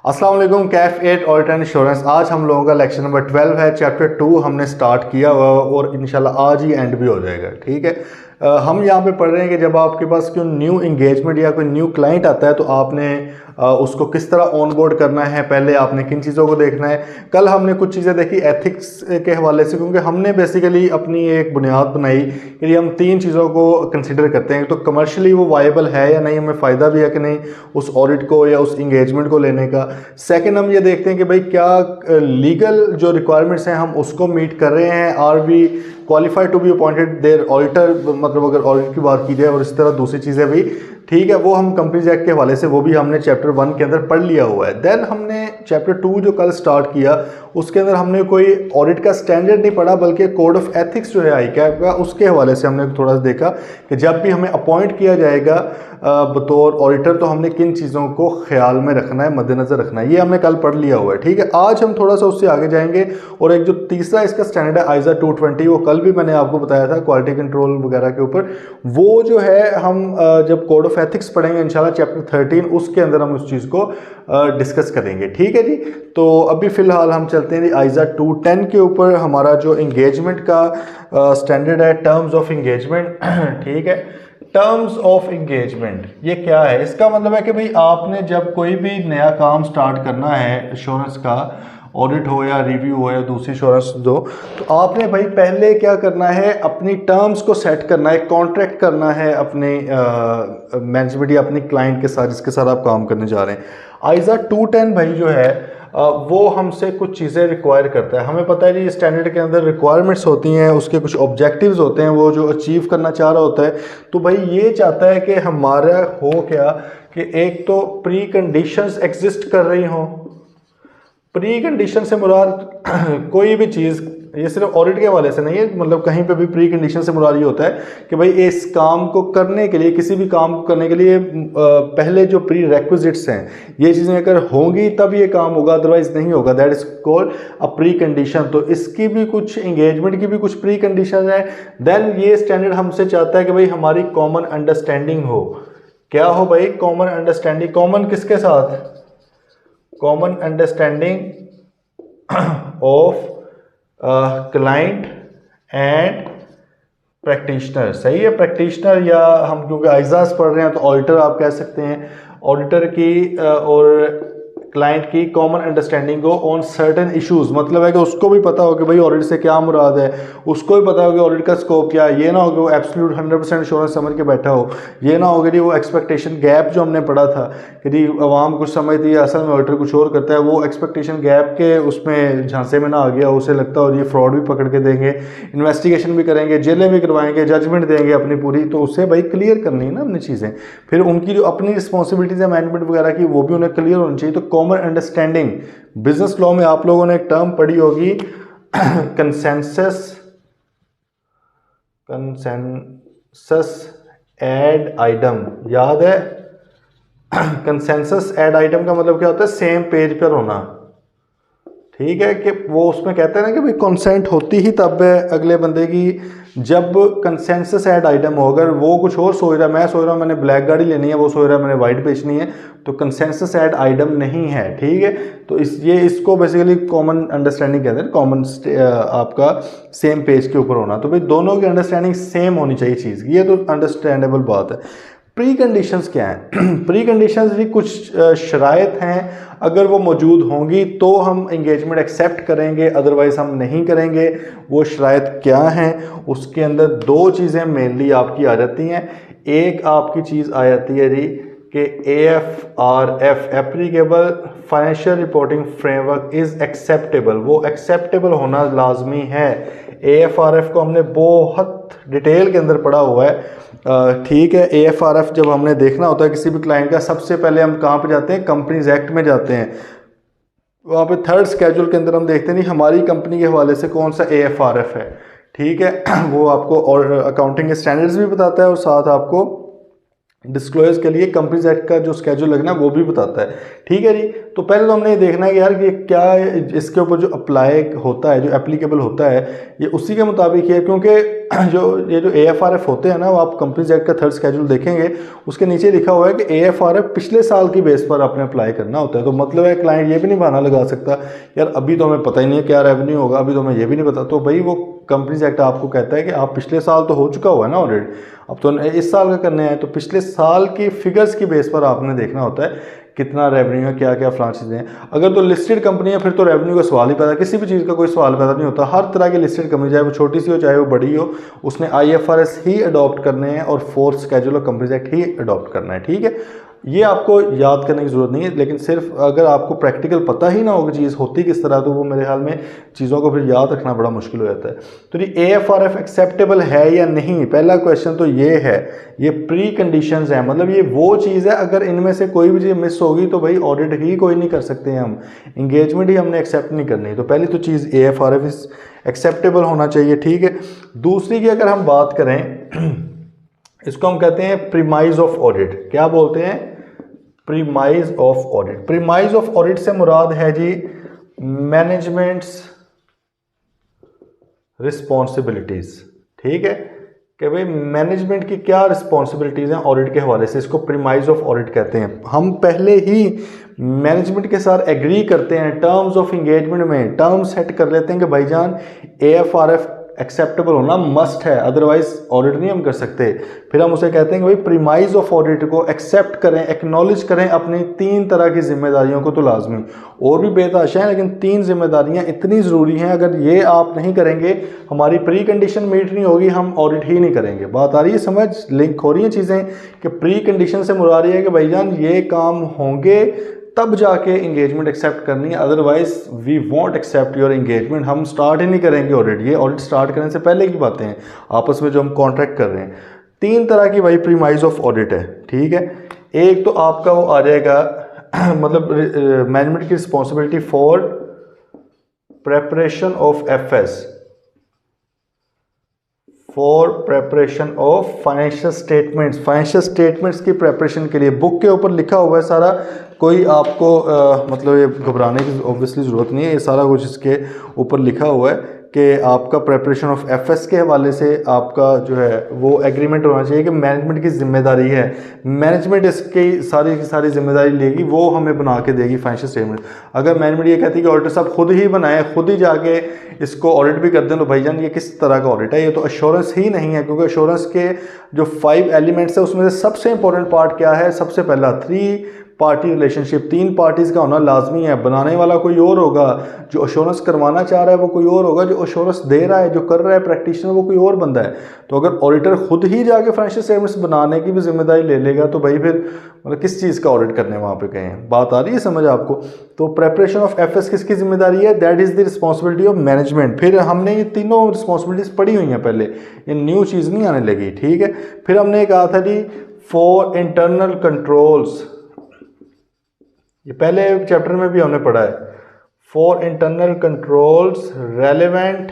अस्सलाम वालेकुम। Kaif 8 audit and insurance, आज हम लोगों का लेक्चर नंबर 12 है। चैप्टर 2 हमने स्टार्ट किया हुआ और इंशाल्लाह आज ही एंड भी हो जाएगा। ठीक है। हम यहाँ पे पढ़ रहे हैं कि जब आपके पास कोई न्यू इंगेजमेंट या कोई न्यू क्लाइंट आता है तो आपने उसको किस तरह ऑनबोर्ड करना है, पहले आपने किन चीज़ों को देखना है। कल हमने कुछ चीज़ें देखी एथिक्स के हवाले से, क्योंकि हमने बेसिकली अपनी एक बुनियाद बनाई कि हम 3 चीज़ों को कंसिडर करते हैं। तो कमर्शियली वो वायबल है या नहीं, हमें फ़ायदा भी है कि नहीं उस ऑडिट को या उस इंगेजमेंट को लेने का। सेकंड, हम ये देखते हैं कि भाई क्या लीगल जो रिक्वायरमेंट्स हैं हम उसको मीट कर रहे हैं। Are we qualified to be appointed their auditor, मतलब अगर ऑडिट की बात की जाए। और इस तरह दूसरी चीज़ें भी, ठीक है, वो हम कंपनीज एक्ट के हवाले से वो भी हमने चैप्टर 1 के अंदर पढ़ लिया हुआ है। देन हमने चैप्टर 2 जो कल स्टार्ट किया उसके अंदर हमने कोई ऑडिट का स्टैंडर्ड नहीं पढ़ा, बल्कि कोड ऑफ एथिक्स जो है ICAP का, उसके हवाले से हमने थोड़ा सा देखा कि जब भी हमें अपॉइंट किया जाएगा बतौर ऑडिटर तो हमने किन चीज़ों को ख्याल में रखना है, मद्देनजर रखना है। ये हमने कल पढ़ लिया हुआ है। ठीक है, आज हम थोड़ा सा उससे आगे जाएंगे। और एक जो तीसरा इसका स्टैंडर्ड है ISA 220, वो कल भी मैंने आपको बताया था क्वालिटी कंट्रोल वगैरह के ऊपर। वो जो है हम जब कोड ऑफ एथिक्स पढ़ेंगे इंशाल्लाह चैप्टर 13, उसके अंदर हम उस चीज़ को डिस्कस करेंगे। ठीक है जी। तो अभी फ़िलहाल हम चलते हैं ISA 210 के ऊपर। हमारा जो इंगेजमेंट का स्टैंडर्ड है टर्म्स ऑफ इंगेजमेंट। ठीक है, टर्म्स ऑफ इंगेजमेंट ये क्या है? इसका मतलब है कि भाई आपने जब कोई भी नया काम स्टार्ट करना है, इंश्योरेंस का ऑडिट हो या रिव्यू हो या दूसरी इंश्योरेंस दो, तो आपने भाई पहले क्या करना है, अपनी टर्म्स को सेट करना है, कॉन्ट्रैक्ट करना है अपने मैनेजमेंट या अपनी क्लाइंट के साथ जिसके साथ आप काम करने जा रहे हैं। ISA 210 भाई जो है वो हमसे कुछ चीज़ें रिक्वायर करता है। हमें पता है जी स्टैंडर्ड के अंदर रिक्वायरमेंट्स होती हैं, उसके कुछ ऑब्जेक्टिव्स होते हैं, वो जो अचीव करना चाह रहा होता है। तो भाई ये चाहता है कि हमारा हो क्या कि एक तो प्री कंडीशंस एग्जिस्ट कर रही हों। प्री कंडीशन से मुराद कोई भी चीज़, ये सिर्फ ऑडिट के हवाले से नहीं है, मतलब कहीं पे भी प्री कंडीशन से मुराद ये होता है कि भाई इस काम को करने के लिए, किसी भी काम को करने के लिए पहले जो प्री रेक्विजिट्स हैं ये चीज़ें अगर होंगी तब ये काम होगा, अदरवाइज नहीं होगा। That is called a pre condition. तो इसकी भी कुछ, इंगेजमेंट की भी कुछ प्री कंडीशन है। देन ये स्टैंडर्ड हमसे चाहता है कि भाई हमारी कॉमन अंडरस्टैंडिंग हो। क्या हो भाई? Common understanding. कॉमन किसके साथ? Common understanding of client and practitioner. सही है, प्रैक्टिशनर, या हम क्योंकि आइजाज पढ़ रहे हैं तो ऑडिटर आप कह सकते हैं। ऑडिटर की और क्लाइंट की कॉमन अंडरस्टैंडिंग हो ऑन सर्टेन इश्यूज, मतलब है कि उसको भी पता हो कि भाई ऑडिट से क्या मुराद है, उसको भी पता हो कि ऑडिट का स्कोप क्या है। ये ना हो कि वो एब्सोल्यूट 100% इंश्योरेंस समझ के बैठा हो। ये ना हो कि वो एक्सपेक्टेशन गैप जो हमने पढ़ा था कि जी अवाम कुछ समझती है असल में ऑडिटर कुछ और करता है, वो एक्सपेक्टेशन गैप के उसमें झांसे में ना आ गया, उसे लगता हो ये फ्रॉड भी पकड़ के देंगे, इन्वेस्टिगेशन भी करेंगे, जेलें भी करवाएंगे, जजमेंट देंगे अपनी पूरी। तो उससे भाई क्लियर करनी है ना अपनी चीज़ें। फिर उनकी जो अपनी रिस्पॉन्सिबिलिटीज़ है मैनेजमेंट वगैरह की, वो भी उन्हें क्लियर होनी चाहिए। तो कॉमन अंडरस्टैंडिंग, बिजनेस लॉ में आप लोगों ने एक टर्म पढ़ी होगी कंसेंसस एड आइटम, याद है? कंसेंसस एड आइटम का मतलब क्या होता है? सेम पेज पर होना। ठीक है, कि वो उसमें कहते हैं ना कि भाई कंसेंट होती ही तब है अगले बंदे की जब कंसेंसस एड आइटम हो। अगर वो कुछ और सोच रहा है, मैं सोच रहा हूँ मैंने ब्लैक गाड़ी लेनी है, वो सोच रहा है मैंने वाइट बेचनी है, तो कंसेंसस एड आइटम नहीं है। ठीक है, तो इसको बेसिकली कॉमन अंडरस्टैंडिंग कहते हैं। कॉमन आपका सेम पेज के ऊपर होना, तो भाई दोनों की अंडरस्टैंडिंग सेम होनी चाहिए चीज़, ये तो अंडरस्टैंडेबल बात है। प्री कंडीशंस क्या हैं? प्री कंडीशंस भी कुछ शराइत हैं, अगर वो मौजूद होंगी तो हम इंगेजमेंट एक्सेप्ट करेंगे, अदरवाइज हम नहीं करेंगे। वो शराइत क्या हैं? उसके अंदर 2 चीज़ें मेनली आपकी आ जाती हैं। एक आपकी चीज़ आ जाती है जी कि AFRF applicable financial reporting framework is acceptable. वो एक्सेप्टेबल होना लाजमी है। AFRF को हमने बहुत डिटेल के अंदर पढ़ा हुआ है। ठीक है, AFRF जब हमने देखना होता है किसी भी क्लाइंट का, सबसे पहले हम कहाँ पे जाते हैं? कंपनीज एक्ट में जाते हैं। वहाँ पे 3rd स्केड्यूल के अंदर हम देखते नहीं हमारी कंपनी के हवाले से कौन सा AFRF है। ठीक है, वो आपको और अकाउंटिंग के स्टैंडर्ड्स भी बताता है और साथ आपको डिस्क्लोज के लिए कंपनीज एक्ट का जो स्केड्यूल लगना है वो भी बताता है। ठीक है जी। तो पहले तो हमने ये देखना है कि यार कि क्या इसके ऊपर जो अप्लाई होता है, जो एप्लीकेबल होता है, ये उसी के मुताबिक ही है, क्योंकि जो AFRF होते हैं ना, वो आप कंपनीज एक्ट का थर्ड स्केड्यूल देखेंगे, उसके नीचे लिखा हुआ है कि AFRF पिछले साल की बेस पर आपने अप्लाई करना होता है। तो मतलब है क्लाइंट ये भी नहीं बहाना लगा सकता यार अभी तो हमें पता ही नहीं है क्या रेवेन्यू होगा, अभी तो हमें ये भी नहीं पता। तो भाई वो कंपनीज एक्ट आपको कहता है कि आप पिछले साल तो हो चुका हुआ है ना ऑडिट, अब तो इस साल का करने हैं, तो पिछले साल की फिगर्स की बेस पर आपने देखना होता है कितना रेवेन्यू है, क्या क्या फलां चीज़ें हैं। अगर तो लिस्टेड कंपनी है फिर तो रेवेन्यू का सवाल ही पैदा, किसी भी चीज़ का कोई सवाल पैदा नहीं होता। हर तरह की लिस्टेड कंपनी, चाहे वो छोटी सी हो चाहे वो बड़ी हो, उसने IFRS ही अडॉप्ट करने हैं और fourth schedule of companies act he adopt करना है। ठीक है, ये आपको याद करने की ज़रूरत नहीं है, लेकिन सिर्फ अगर आपको प्रैक्टिकल पता ही ना होगी चीज़ होती किस तरह, तो वो मेरे ख्याल में चीज़ों को फिर याद रखना बड़ा मुश्किल हो जाता है। तो ये AFRF एक्सेप्टेबल है या नहीं, पहला क्वेश्चन तो ये है। ये प्री कंडीशंस हैं, मतलब ये वो चीज़ है अगर इनमें से कोई भी चीज़ मिस होगी तो भाई ऑडिट ही कोई नहीं कर सकते हैं, हम इंगेजमेंट ही हमने एक्सेप्ट नहीं करनी। तो पहली तो चीज़ AFRF एक्सेप्टेबल होना चाहिए। ठीक है, दूसरी की अगर हम बात करें, इसको हम कहते हैं प्रीमाइज ऑफ ऑडिट। क्या बोलते हैं? Premise of audit. Premise of audit से मुराद है जी मैनेजमेंट्स रिस्पॉन्सिबिलिटीज। ठीक है, कि भाई मैनेजमेंट की क्या रिस्पॉन्सिबिलिटीज हैं ऑडिट के हवाले से, इसको प्रीमाइज ऑफ ऑडिट कहते हैं। हम पहले ही मैनेजमेंट के साथ एग्री करते हैं, टर्म्स ऑफ इंगेजमेंट में टर्म सेट कर लेते हैं कि भाईजान AFRF एक्सेप्टेबल होना मस्ट है, अदरवाइज ऑडिट नहीं हम कर सकते। फिर हम उसे कहते हैं कि भाई प्रीमाइज ऑफ ऑडिट को एक्सेप्ट करें, एक्नॉलेज करें अपनी 3 तरह की जिम्मेदारियों को, तो लाजमी और भी बेतहाशा है, लेकिन 3 जिम्मेदारियां इतनी ज़रूरी हैं, अगर ये आप नहीं करेंगे हमारी प्री कंडीशन मीट नहीं होगी, हम ऑडिट ही नहीं करेंगे। बात आ रही है समझ, लिंक हो रही है चीज़ें कि प्री कंडीशन से मुराद है कि भाईजान ये काम होंगे तब जाके इंगेजमेंट एक्सेप्ट करनी है, otherwise we won't accept your engagement, हम स्टार्ट ही नहीं करेंगे ऑडिट। ये ऑडिट स्टार्ट करने से पहले की बातें हैं आपस में जो हम कॉन्ट्रैक्ट कर रहे हैं। 3 तरह की भाई प्रीमाइज ऑफ ऑडिट है। ठीक है, एक तो आपका वो आ जाएगा मतलब मैनेजमेंट की responsibility for preparation of FS, for preparation of financial statements. Financial statements की प्रेपरेशन के लिए बुक के ऊपर लिखा हुआ है सारा, कोई आपको मतलब ये घबराने की ऑब्वियसली ज़रूरत नहीं है, ये सारा कुछ इसके ऊपर लिखा हुआ है कि आपका प्रेपरेशन ऑफ FS के हवाले से आपका जो है वो एग्रीमेंट होना चाहिए कि मैनेजमेंट की जिम्मेदारी है, मैनेजमेंट इसकी सारी जिम्मेदारी लेगी, वो हमें बना के देगी फाइनेंशियल स्टेटमेंट। अगर मैनेजमेंट ये कहती है कि ऑडिटर साहब खुद ही बनाए, खुद ही जाके इसको ऑडिट भी कर दें, तो भाईजान ये किस तरह का ऑडिट है, ये तो अश्योरेंस ही नहीं है। क्योंकि अश्योरेंस के जो 5 एलिमेंट्स है उसमें से सबसे इंपॉर्टेंट पार्ट क्या है? सबसे पहला 3 पार्टी रिलेशनशिप, 3 पार्टीज़ का होना लाजमी है। बनाने वाला कोई और होगा, जो अश्योरेंस करवाना चाह रहा है वो कोई और होगा, जो अश्योरेंस दे रहा है, जो कर रहा है प्रैक्टिशनर, वो कोई और बंदा है। तो अगर ऑडिटर खुद ही जाके फाइनेंशियल स्टेटमेंट्स बनाने की भी जिम्मेदारी ले लेगा तो भाई फिर मतलब किस चीज़ का ऑडिट करने वहाँ पे गए हैं? बात आ रही है समझ आपको? तो प्रेपरेशन ऑफ FS किसकी जिम्मेदारी है? That is the responsibility of management. फिर हमने ये तीनों रिस्पॉन्सिबिलिटीज़ पढ़ी हुई हैं पहले, ये न्यू चीज़ नहीं आने लगी। ठीक है, फिर हमने कहा था जी फॉर इंटरनल कंट्रोल्स, ये पहले चैप्टर में भी हमने पढ़ा है, for internal controls relevant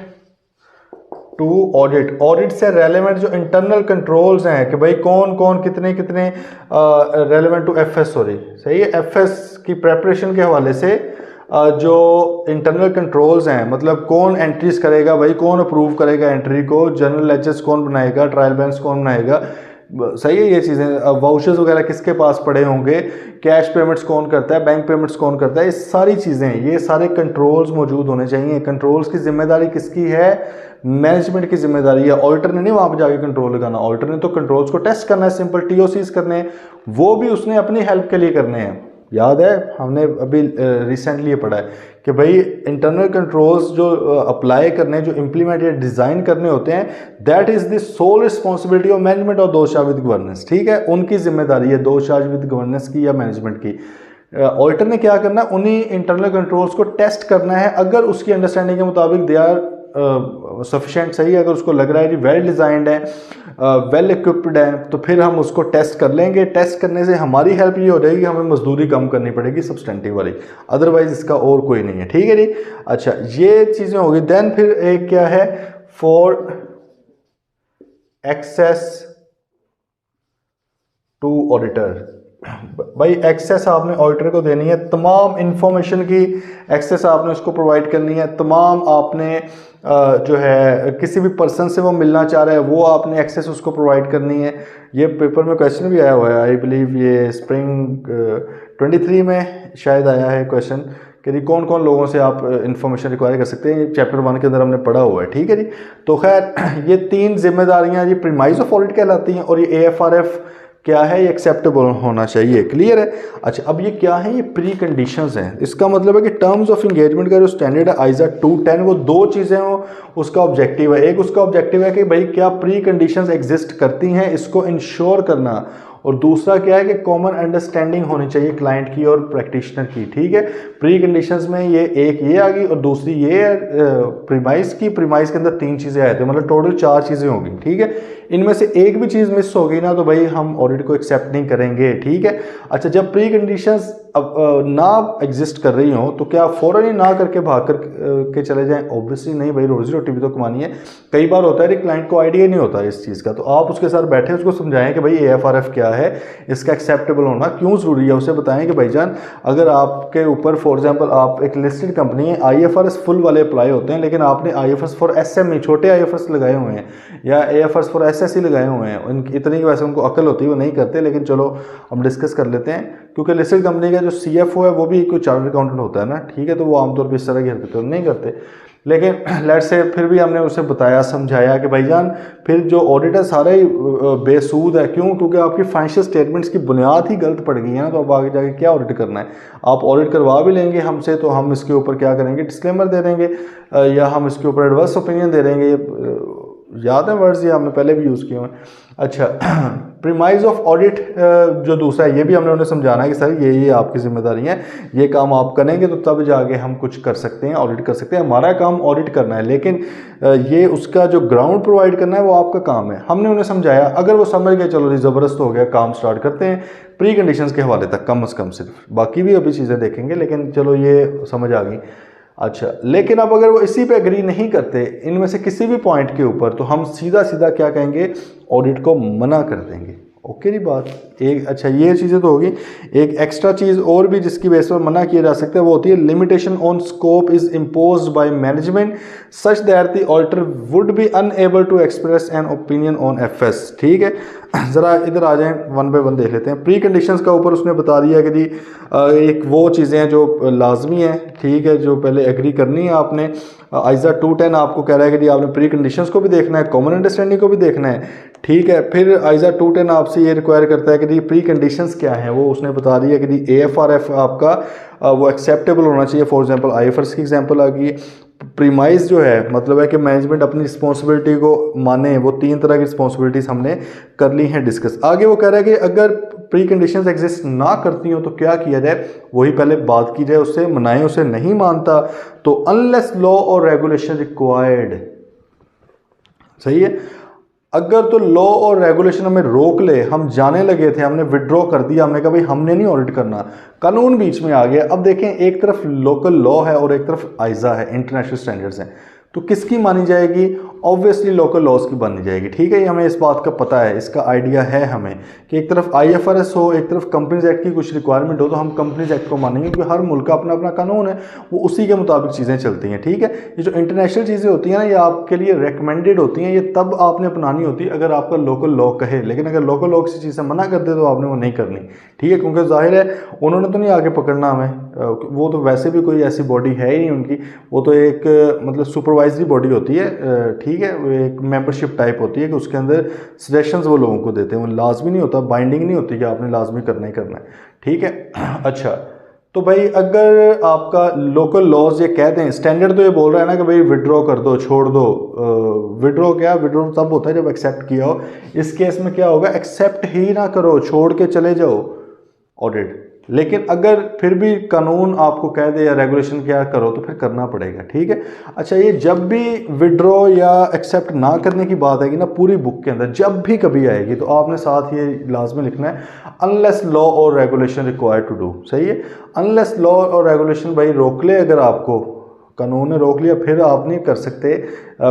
to audit. Audit से रेलेवेंट जो इंटरनल कंट्रोल्स हैं कि भाई कौन कौन कितने कितने रेलेवेंट टू FS, सही है, FS की प्रेपरेशन के हवाले से जो इंटरनल कंट्रोल्स हैं, मतलब कौन एंट्रीज करेगा, भाई कौन अप्रूव करेगा एंट्री को, जनरल लेजर्स कौन बनाएगा, ट्रायल बैलेंस कौन बनाएगा, सही है ये चीज़ें, वाउचर्स वगैरह किसके पास पड़े होंगे, कैश पेमेंट्स कौन करता है, बैंक पेमेंट्स कौन करता है, ये सारी चीज़ें, ये सारे कंट्रोल्स मौजूद होने चाहिए। कंट्रोल्स की जिम्मेदारी किसकी है? मैनेजमेंट की जिम्मेदारी है। ऑडिटर ने नहीं वहाँ पर जाके कंट्रोल लगाना, ऑडिटर ने तो कंट्रोल्स को टेस्ट करना है, सिंपल TOCs करने हैं, वो भी उसने अपनी हेल्प के लिए करने हैं। याद है हमने अभी रिसेंटली ये पढ़ा है कि भाई इंटरनल कंट्रोल्स जो अप्लाई करने, जो इम्प्लीमेंट या डिज़ाइन करने होते हैं, that is the sole responsibility of management और दोष विद गवर्नेंस। ठीक है, उनकी जिम्मेदारी है दोष विद गवर्नेंस की या मैनेजमेंट की। ऑडिटर ने क्या करना है? उन्हीं इंटरनल कंट्रोल्स को टेस्ट करना है, अगर उसकी अंडरस्टैंडिंग के मुताबिक दे आर सफिशेंट, सही है, अगर उसको लग रहा है कि वेल डिज़ाइंड है, वेल इक्विप्ड है, तो फिर हम उसको टेस्ट कर लेंगे। टेस्ट करने से हमारी हेल्प ये हो जाएगी, हमें मजदूरी कम करनी पड़ेगी सब्सटेंटिव वाली, अदरवाइज इसका और कोई नहीं है। ठीक है जी, अच्छा ये चीज़ें होगी। देन फिर एक क्या है? For access to auditor. भाई एक्सेस आपने ऑडिटर को देनी है, तमाम इंफॉर्मेशन की एक्सेस आपने उसको प्रोवाइड करनी है, तमाम आपने जो है किसी भी पर्सन से वो मिलना चाह रहा है वो आपने एक्सेस उसको प्रोवाइड करनी है। ये पेपर में क्वेश्चन भी आया हुआ है, आई बिलीव ये स्प्रिंग 23 में शायद आया है क्वेश्चन कि कौन कौन लोगों से आप इन्फॉर्मेशन रिक्वायर कर सकते हैं। चैप्टर 1 के अंदर हमने पढ़ा हुआ है, ठीक है जी। तो खैर ये 3 जिम्मेदारियां जी प्रीमाइज ऑफ ऑडिट कहलाती हैं, और ये AFRF क्या है, ये एक्सेप्टेबल होना चाहिए। क्लियर है। अच्छा, अब ये क्या है, ये प्री कंडीशंस हैं। इसका मतलब है कि टर्म्स ऑफ इंगेजमेंट का जो स्टैंडर्ड है आइजा 210, वो 2 चीज़ें हो उसका ऑब्जेक्टिव है। एक उसका ऑब्जेक्टिव है कि भाई क्या प्री कंडीशंस एग्जिस्ट करती हैं, इसको इंश्योर करना, और दूसरा क्या है कि कॉमन अंडरस्टैंडिंग होनी चाहिए क्लाइंट की और प्रैक्टिशनर की। ठीक है, प्री कंडीशंस में ये एक ये आ गई और दूसरी ये है प्रीमाइज की। प्रीमाइज के अंदर 3 चीज़ें आए थे, मतलब टोटल 4 चीज़ें होंगी। ठीक है, इनमें से एक भी चीज़ मिस होगी ना तो भाई हम ऑडिट को एक्सेप्ट नहीं करेंगे। ठीक है। अच्छा, जब प्री कंडीशंस अब ना एग्जिस्ट कर रही हो तो क्या फ़ौरन ही ना करके भाग कर के चले जाएं? ऑब्वियसली नहीं भाई, रोजी रोटी भी तो कमानी है। कई बार होता है कि क्लाइंट को आइडिया नहीं होता इस चीज़ का, तो आप उसके साथ बैठे उसको समझाएं कि भाई AFRF क्या है, इसका एक्सेप्टेबल होना क्यों ज़रूरी है। उसे बताएं कि भाईजान अगर आपके ऊपर फॉर एग्जांपल आप एक लिस्टेड कंपनी है, IFRS फुल वाले अप्लाई होते हैं, लेकिन आपने IFRS फॉर SME छोटे IFRS लगाए हुए हैं या AFRS फॉर SSE लगाए हुए हैं, इतनी वैसे उनको अकल होती है वो नहीं करते, लेकिन चलो हम डिस्कस कर लेते हैं। क्योंकि लिस्टेड कंपनी का जो CFO है वो भी कोई चार्टर्ड अकाउंटेंट होता है ना, ठीक है, तो वो आमतौर पर इस तरह की हरकतें नहीं करते। लेकिन लेट से फिर भी हमने उसे बताया समझाया कि भाईजान फिर जो ऑडिट है सारा ही बेसूद है। क्यों? क्योंकि आपकी फाइनेंशियल स्टेटमेंट्स की बुनियाद ही गलत पड़ गई है ना, तो अब आगे जाके क्या ऑडिट करना है। आप ऑडिट करवा भी लेंगे हमसे तो हम इसके ऊपर क्या करेंगे, डिस्क्लेमर दे देंगे या हम इसके ऊपर एडवर्स ओपिनियन दे देंगे। याद है वर्ड्स, ये हमने पहले भी यूज़ किए हुए। अच्छा, प्रीमाइज ऑफ ऑडिट जो दूसरा है ये भी हमने उन्हें समझाना है कि सर ये आपकी जिम्मेदारी है, ये काम आप करेंगे तो तब जाके हम कुछ कर सकते हैं, ऑडिट कर सकते हैं। हमारा काम ऑडिट करना है, लेकिन ये उसका जो ग्राउंड प्रोवाइड करना है वो आपका काम है। हमने उन्हें समझाया, अगर वो समझ गए चलो जी ज़बरदस्त हो गया, काम स्टार्ट करते हैं प्री कंडीशंस के हवाले तक कम से कम। सिर्फ बाकी भी अभी चीज़ें देखेंगे, लेकिन चलो ये समझ आ गई। अच्छा, लेकिन अब अगर वो इसी पे एग्री नहीं करते इनमें से किसी भी पॉइंट के ऊपर, तो हम सीधा सीधा क्या कहेंगे, ऑडिट को मना कर देंगे। ओके जी बात एक। अच्छा, ये चीज़ें तो होगी। एक एक्स्ट्रा चीज़ और भी जिसकी बेस पर मना किया जा सकता है वो होती है limitation on scope is imposed by management such that the auditor would be unable to express an opinion on FS। ठीक है, ज़रा इधर आ जाएं, 1 बाय 1 देख लेते हैं। प्री कंडीशंस का ऊपर उसने बता दिया कि जी एक वो चीज़ें हैं जो लाजमी हैं, ठीक है, जो पहले एग्री करनी है आपने। आइजा 210 आपको कह रहा है कि जी आपने प्री कंडीशंस को भी देखना है, कॉमन अंडरस्टैंडिंग को भी देखना है। ठीक है, फिर आइजा 210 आपसे ये रिक्वायर करता है कि जी प्री कंडीशंस क्या हैं, वो उसने बता दिया कि जी AFRF आपका वो एक्सेप्टेबल होना चाहिए। फॉर एग्जांपल IFRS की एग्जांपल आ गई। प्रीमाइज जो है मतलब है कि मैनेजमेंट अपनी रिस्पॉन्सिबिलिटी को माने। वो 3 तरह की रिस्पॉन्सिबिलिटीज़ हमने कर ली हैं डिस्कस। आगे वो कह रहा है कि अगर प्री कंडीशंस एग्जिस्ट ना करती हो तो क्या किया जाए, वही पहले बात की जाए, उससे मनाएं। उसे नहीं मानता तो अनलेस लॉ और रेगुलेशन रिक्वायर्ड, सही है, अगर तो लॉ और रेगुलेशन हमें रोक ले, हम जाने लगे थे, हमने विड्रॉ कर दिया, हमने कहा भाई हमने नहीं ऑडिट करना, कानून बीच में आ गया। अब देखें, एक तरफ लोकल लॉ है और एक तरफ आइजा है, इंटरनेशनल स्टैंडर्ड्स हैं, तो किसकी मानी जाएगी? ऑब्वियसली लोकल लॉज की मानी जाएगी। ठीक है, ये हमें इस बात का पता है, इसका आइडिया है हमें कि एक तरफ IFRS हो, एक तरफ कंपनीज एक्ट की कुछ रिक्वायरमेंट हो, तो हम कंपनीज एक्ट को मानेंगे क्योंकि हर मुल्क का अपना अपना कानून है, वो उसी के मुताबिक चीज़ें चलती हैं। ठीक है, ये जो इंटरनेशनल चीज़ें होती हैं ना, ये आपके लिए रिकमेंडेड होती हैं, ये तब आपने अपनानी होती है अगर आपका लोकल लॉ कहे। लेकिन अगर लोकल लॉ किसी चीज़ से मना कर दे तो आपने वो नहीं करनी। ठीक है, क्योंकि जाहिर है उन्होंने तो नहीं आगे पकड़ना हमें, वो तो वैसे भी कोई ऐसी बॉडी है ही नहीं उनकी, वो तो एक मतलब सुपरवाइजरी बॉडी होती है। ठीक है, वो एक मेंबरशिप टाइप होती है कि उसके अंदर सजेशंस वो लोगों को देते हैं, वो लाजमी नहीं होता, बाइंडिंग नहीं होती कि आपने लाजमी करना ही करना है। ठीक है, अच्छा, तो भाई अगर आपका लोकल लॉज ये कहते हैं, स्टैंडर्ड तो ये बोल रहा है ना कि भाई विड्रॉ कर दो, छोड़ दो। विड्रॉ क्या, विड्रॉ तब होता है जब एक्सेप्ट किया हो। इस केस में क्या होगा, एक्सेप्ट ही ना करो, छोड़ के चले जाओ ऑडिट। लेकिन अगर फिर भी कानून आपको कह दे या रेगुलेशन क्या करो तो फिर करना पड़ेगा। ठीक है, अच्छा, ये जब भी विड्रॉ या एक्सेप्ट ना करने की बात आएगी ना पूरी बुक के अंदर, जब भी कभी आएगी तो आपने साथ ये लाजमी लिखना है अनलेस लॉ और रेगुलेशन रिक्वायर्ड टू डू। सही है, अनलेस लॉ और रेगुलेशन भाई रोक ले अगर आपको कानून ने रोक लिया फिर आप नहीं कर सकते,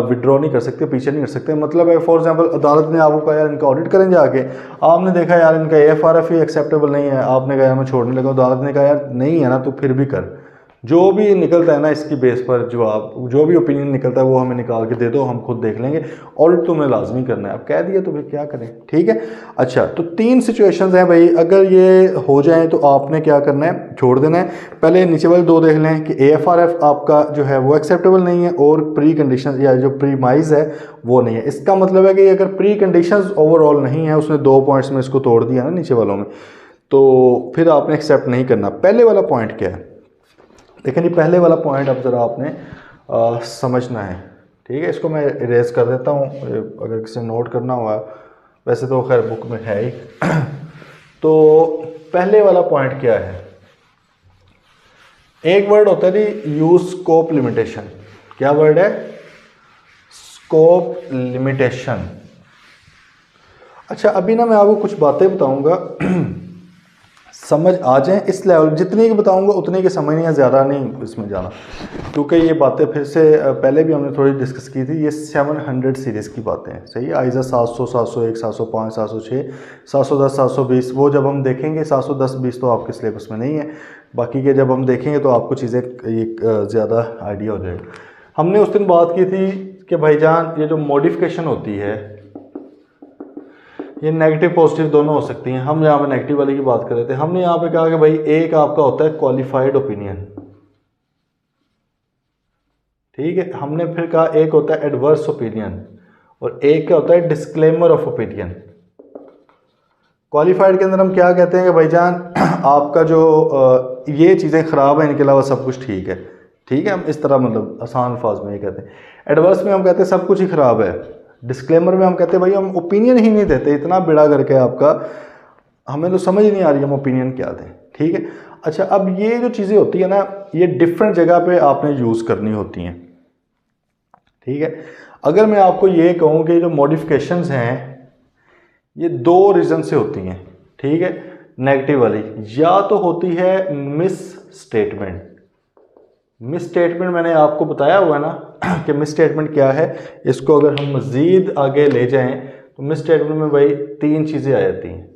विड्रॉ नहीं कर सकते, पीछे नहीं कर सकते। मतलब है फॉर एग्जांपल अदालत ने आपको कहा यार इनका ऑडिट करें जाके, आपने देखा यार इनका AFRF ही एक्सेप्टेबल नहीं है, आपने कहा मैं छोड़ने लगा, अदालत ने कहा यार नहीं है ना तो फिर भी कर। जो भी निकलता है ना इसकी बेस पर जो भी ओपिनियन निकलता है वो हमें निकाल के दे दो, हम खुद देख लेंगे, ऑडिट तुम्हें लाजमी करना है। अब कह दिया तो फिर क्या करें, ठीक है। अच्छा, तो 3 सिचुएशंस हैं भाई, अगर ये हो जाए तो आपने क्या करना है, छोड़ देना है। पहले नीचे वाले 2 देख लें कि AFRF आपका जो है वो एक्सेप्टेबल नहीं है और प्री कंडीशन या जो प्रीमाइज है वो नहीं है। इसका मतलब है कि अगर प्री कंडीशन ओवरऑल नहीं है, उसने 2 पॉइंट्स में इसको तोड़ दिया ना नीचे वालों में, तो फिर आपने एक्सेप्ट नहीं करना। पहले वाला पॉइंट क्या है, देखिए जी, पहले वाला पॉइंट अब ज़रा आपने समझना है, ठीक है। इसको मैं इरेज कर देता हूँ, अगर किसी नोट करना हुआ, वैसे तो खैर बुक में है ही। तो पहले वाला पॉइंट क्या है, एक वर्ड होता है जी यूज स्कोप लिमिटेशन। क्या वर्ड है, स्कोप लिमिटेशन। अच्छा, अभी ना मैं आपको कुछ बातें बताऊंगा, समझ आ जाएं इस लेवल, जितनी की बताऊंगा उतनी की समझ नहीं है, ज़्यादा नहीं इसमें जाना, क्योंकि ये बातें फिर से पहले भी हमने थोड़ी डिस्कस की थी। ये 700 सीरीज़ की बातें हैं, सही है। आइज़ा 700, 701, 705, 706, 710, 720, वो जब हम देखेंगे 710, 20 तो आपके सिलेबस में नहीं है, बाकी के जब हम देखेंगे तो आपको चीज़ें ज़्यादा आइडिया हो जाएगा। हमने उस दिन बात की थी कि भाईजान ये जो मॉडिफिकेशन होती है ये नेगेटिव पॉजिटिव दोनों हो सकती हैं। हम यहाँ पे नेगेटिव वाली की बात कर रहे थे। हमने यहाँ पे कहा कि भाई एक आपका होता है क्वालिफाइड ओपिनियन, ठीक है। हमने फिर कहा एक होता है एडवर्स ओपिनियन और एक क्या होता है डिस्क्लेमर ऑफ ओपिनियन। क्वालिफाइड के अंदर हम क्या कहते हैं कि भाईजान आपका जो ये चीज़ें ख़राब हैं, इनके अलावा सब कुछ ठीक है, ठीक है। हम इस तरह मतलब आसान अल्फाज में ये कहते हैं। एडवर्स में हम कहते हैं सब कुछ ही ख़राब है। डिस्क्लेमर में हम कहते हैं भाई हम ओपिनियन ही नहीं देते, इतना बिड़ा करके आपका हमें तो समझ ही नहीं आ रही हम ओपिनियन क्या दें, ठीक है। अच्छा, अब ये जो चीज़ें होती है ना, ये डिफरेंट जगह पे आपने यूज़ करनी होती हैं, ठीक है। अगर मैं आपको ये कहूँ कि जो मॉडिफिकेशंस हैं ये 2 रीज़न से होती हैं, ठीक है। नेगेटिव वाली या तो होती है मिस स्टेटमेंट। मिस स्टेटमेंट मैंने आपको बताया हुआ है ना कि मिस स्टेटमेंट क्या है। इसको अगर हम मज़ीद आगे ले जाएं तो मिस स्टेटमेंट में भाई 3 चीज़ें आ जाती हैं।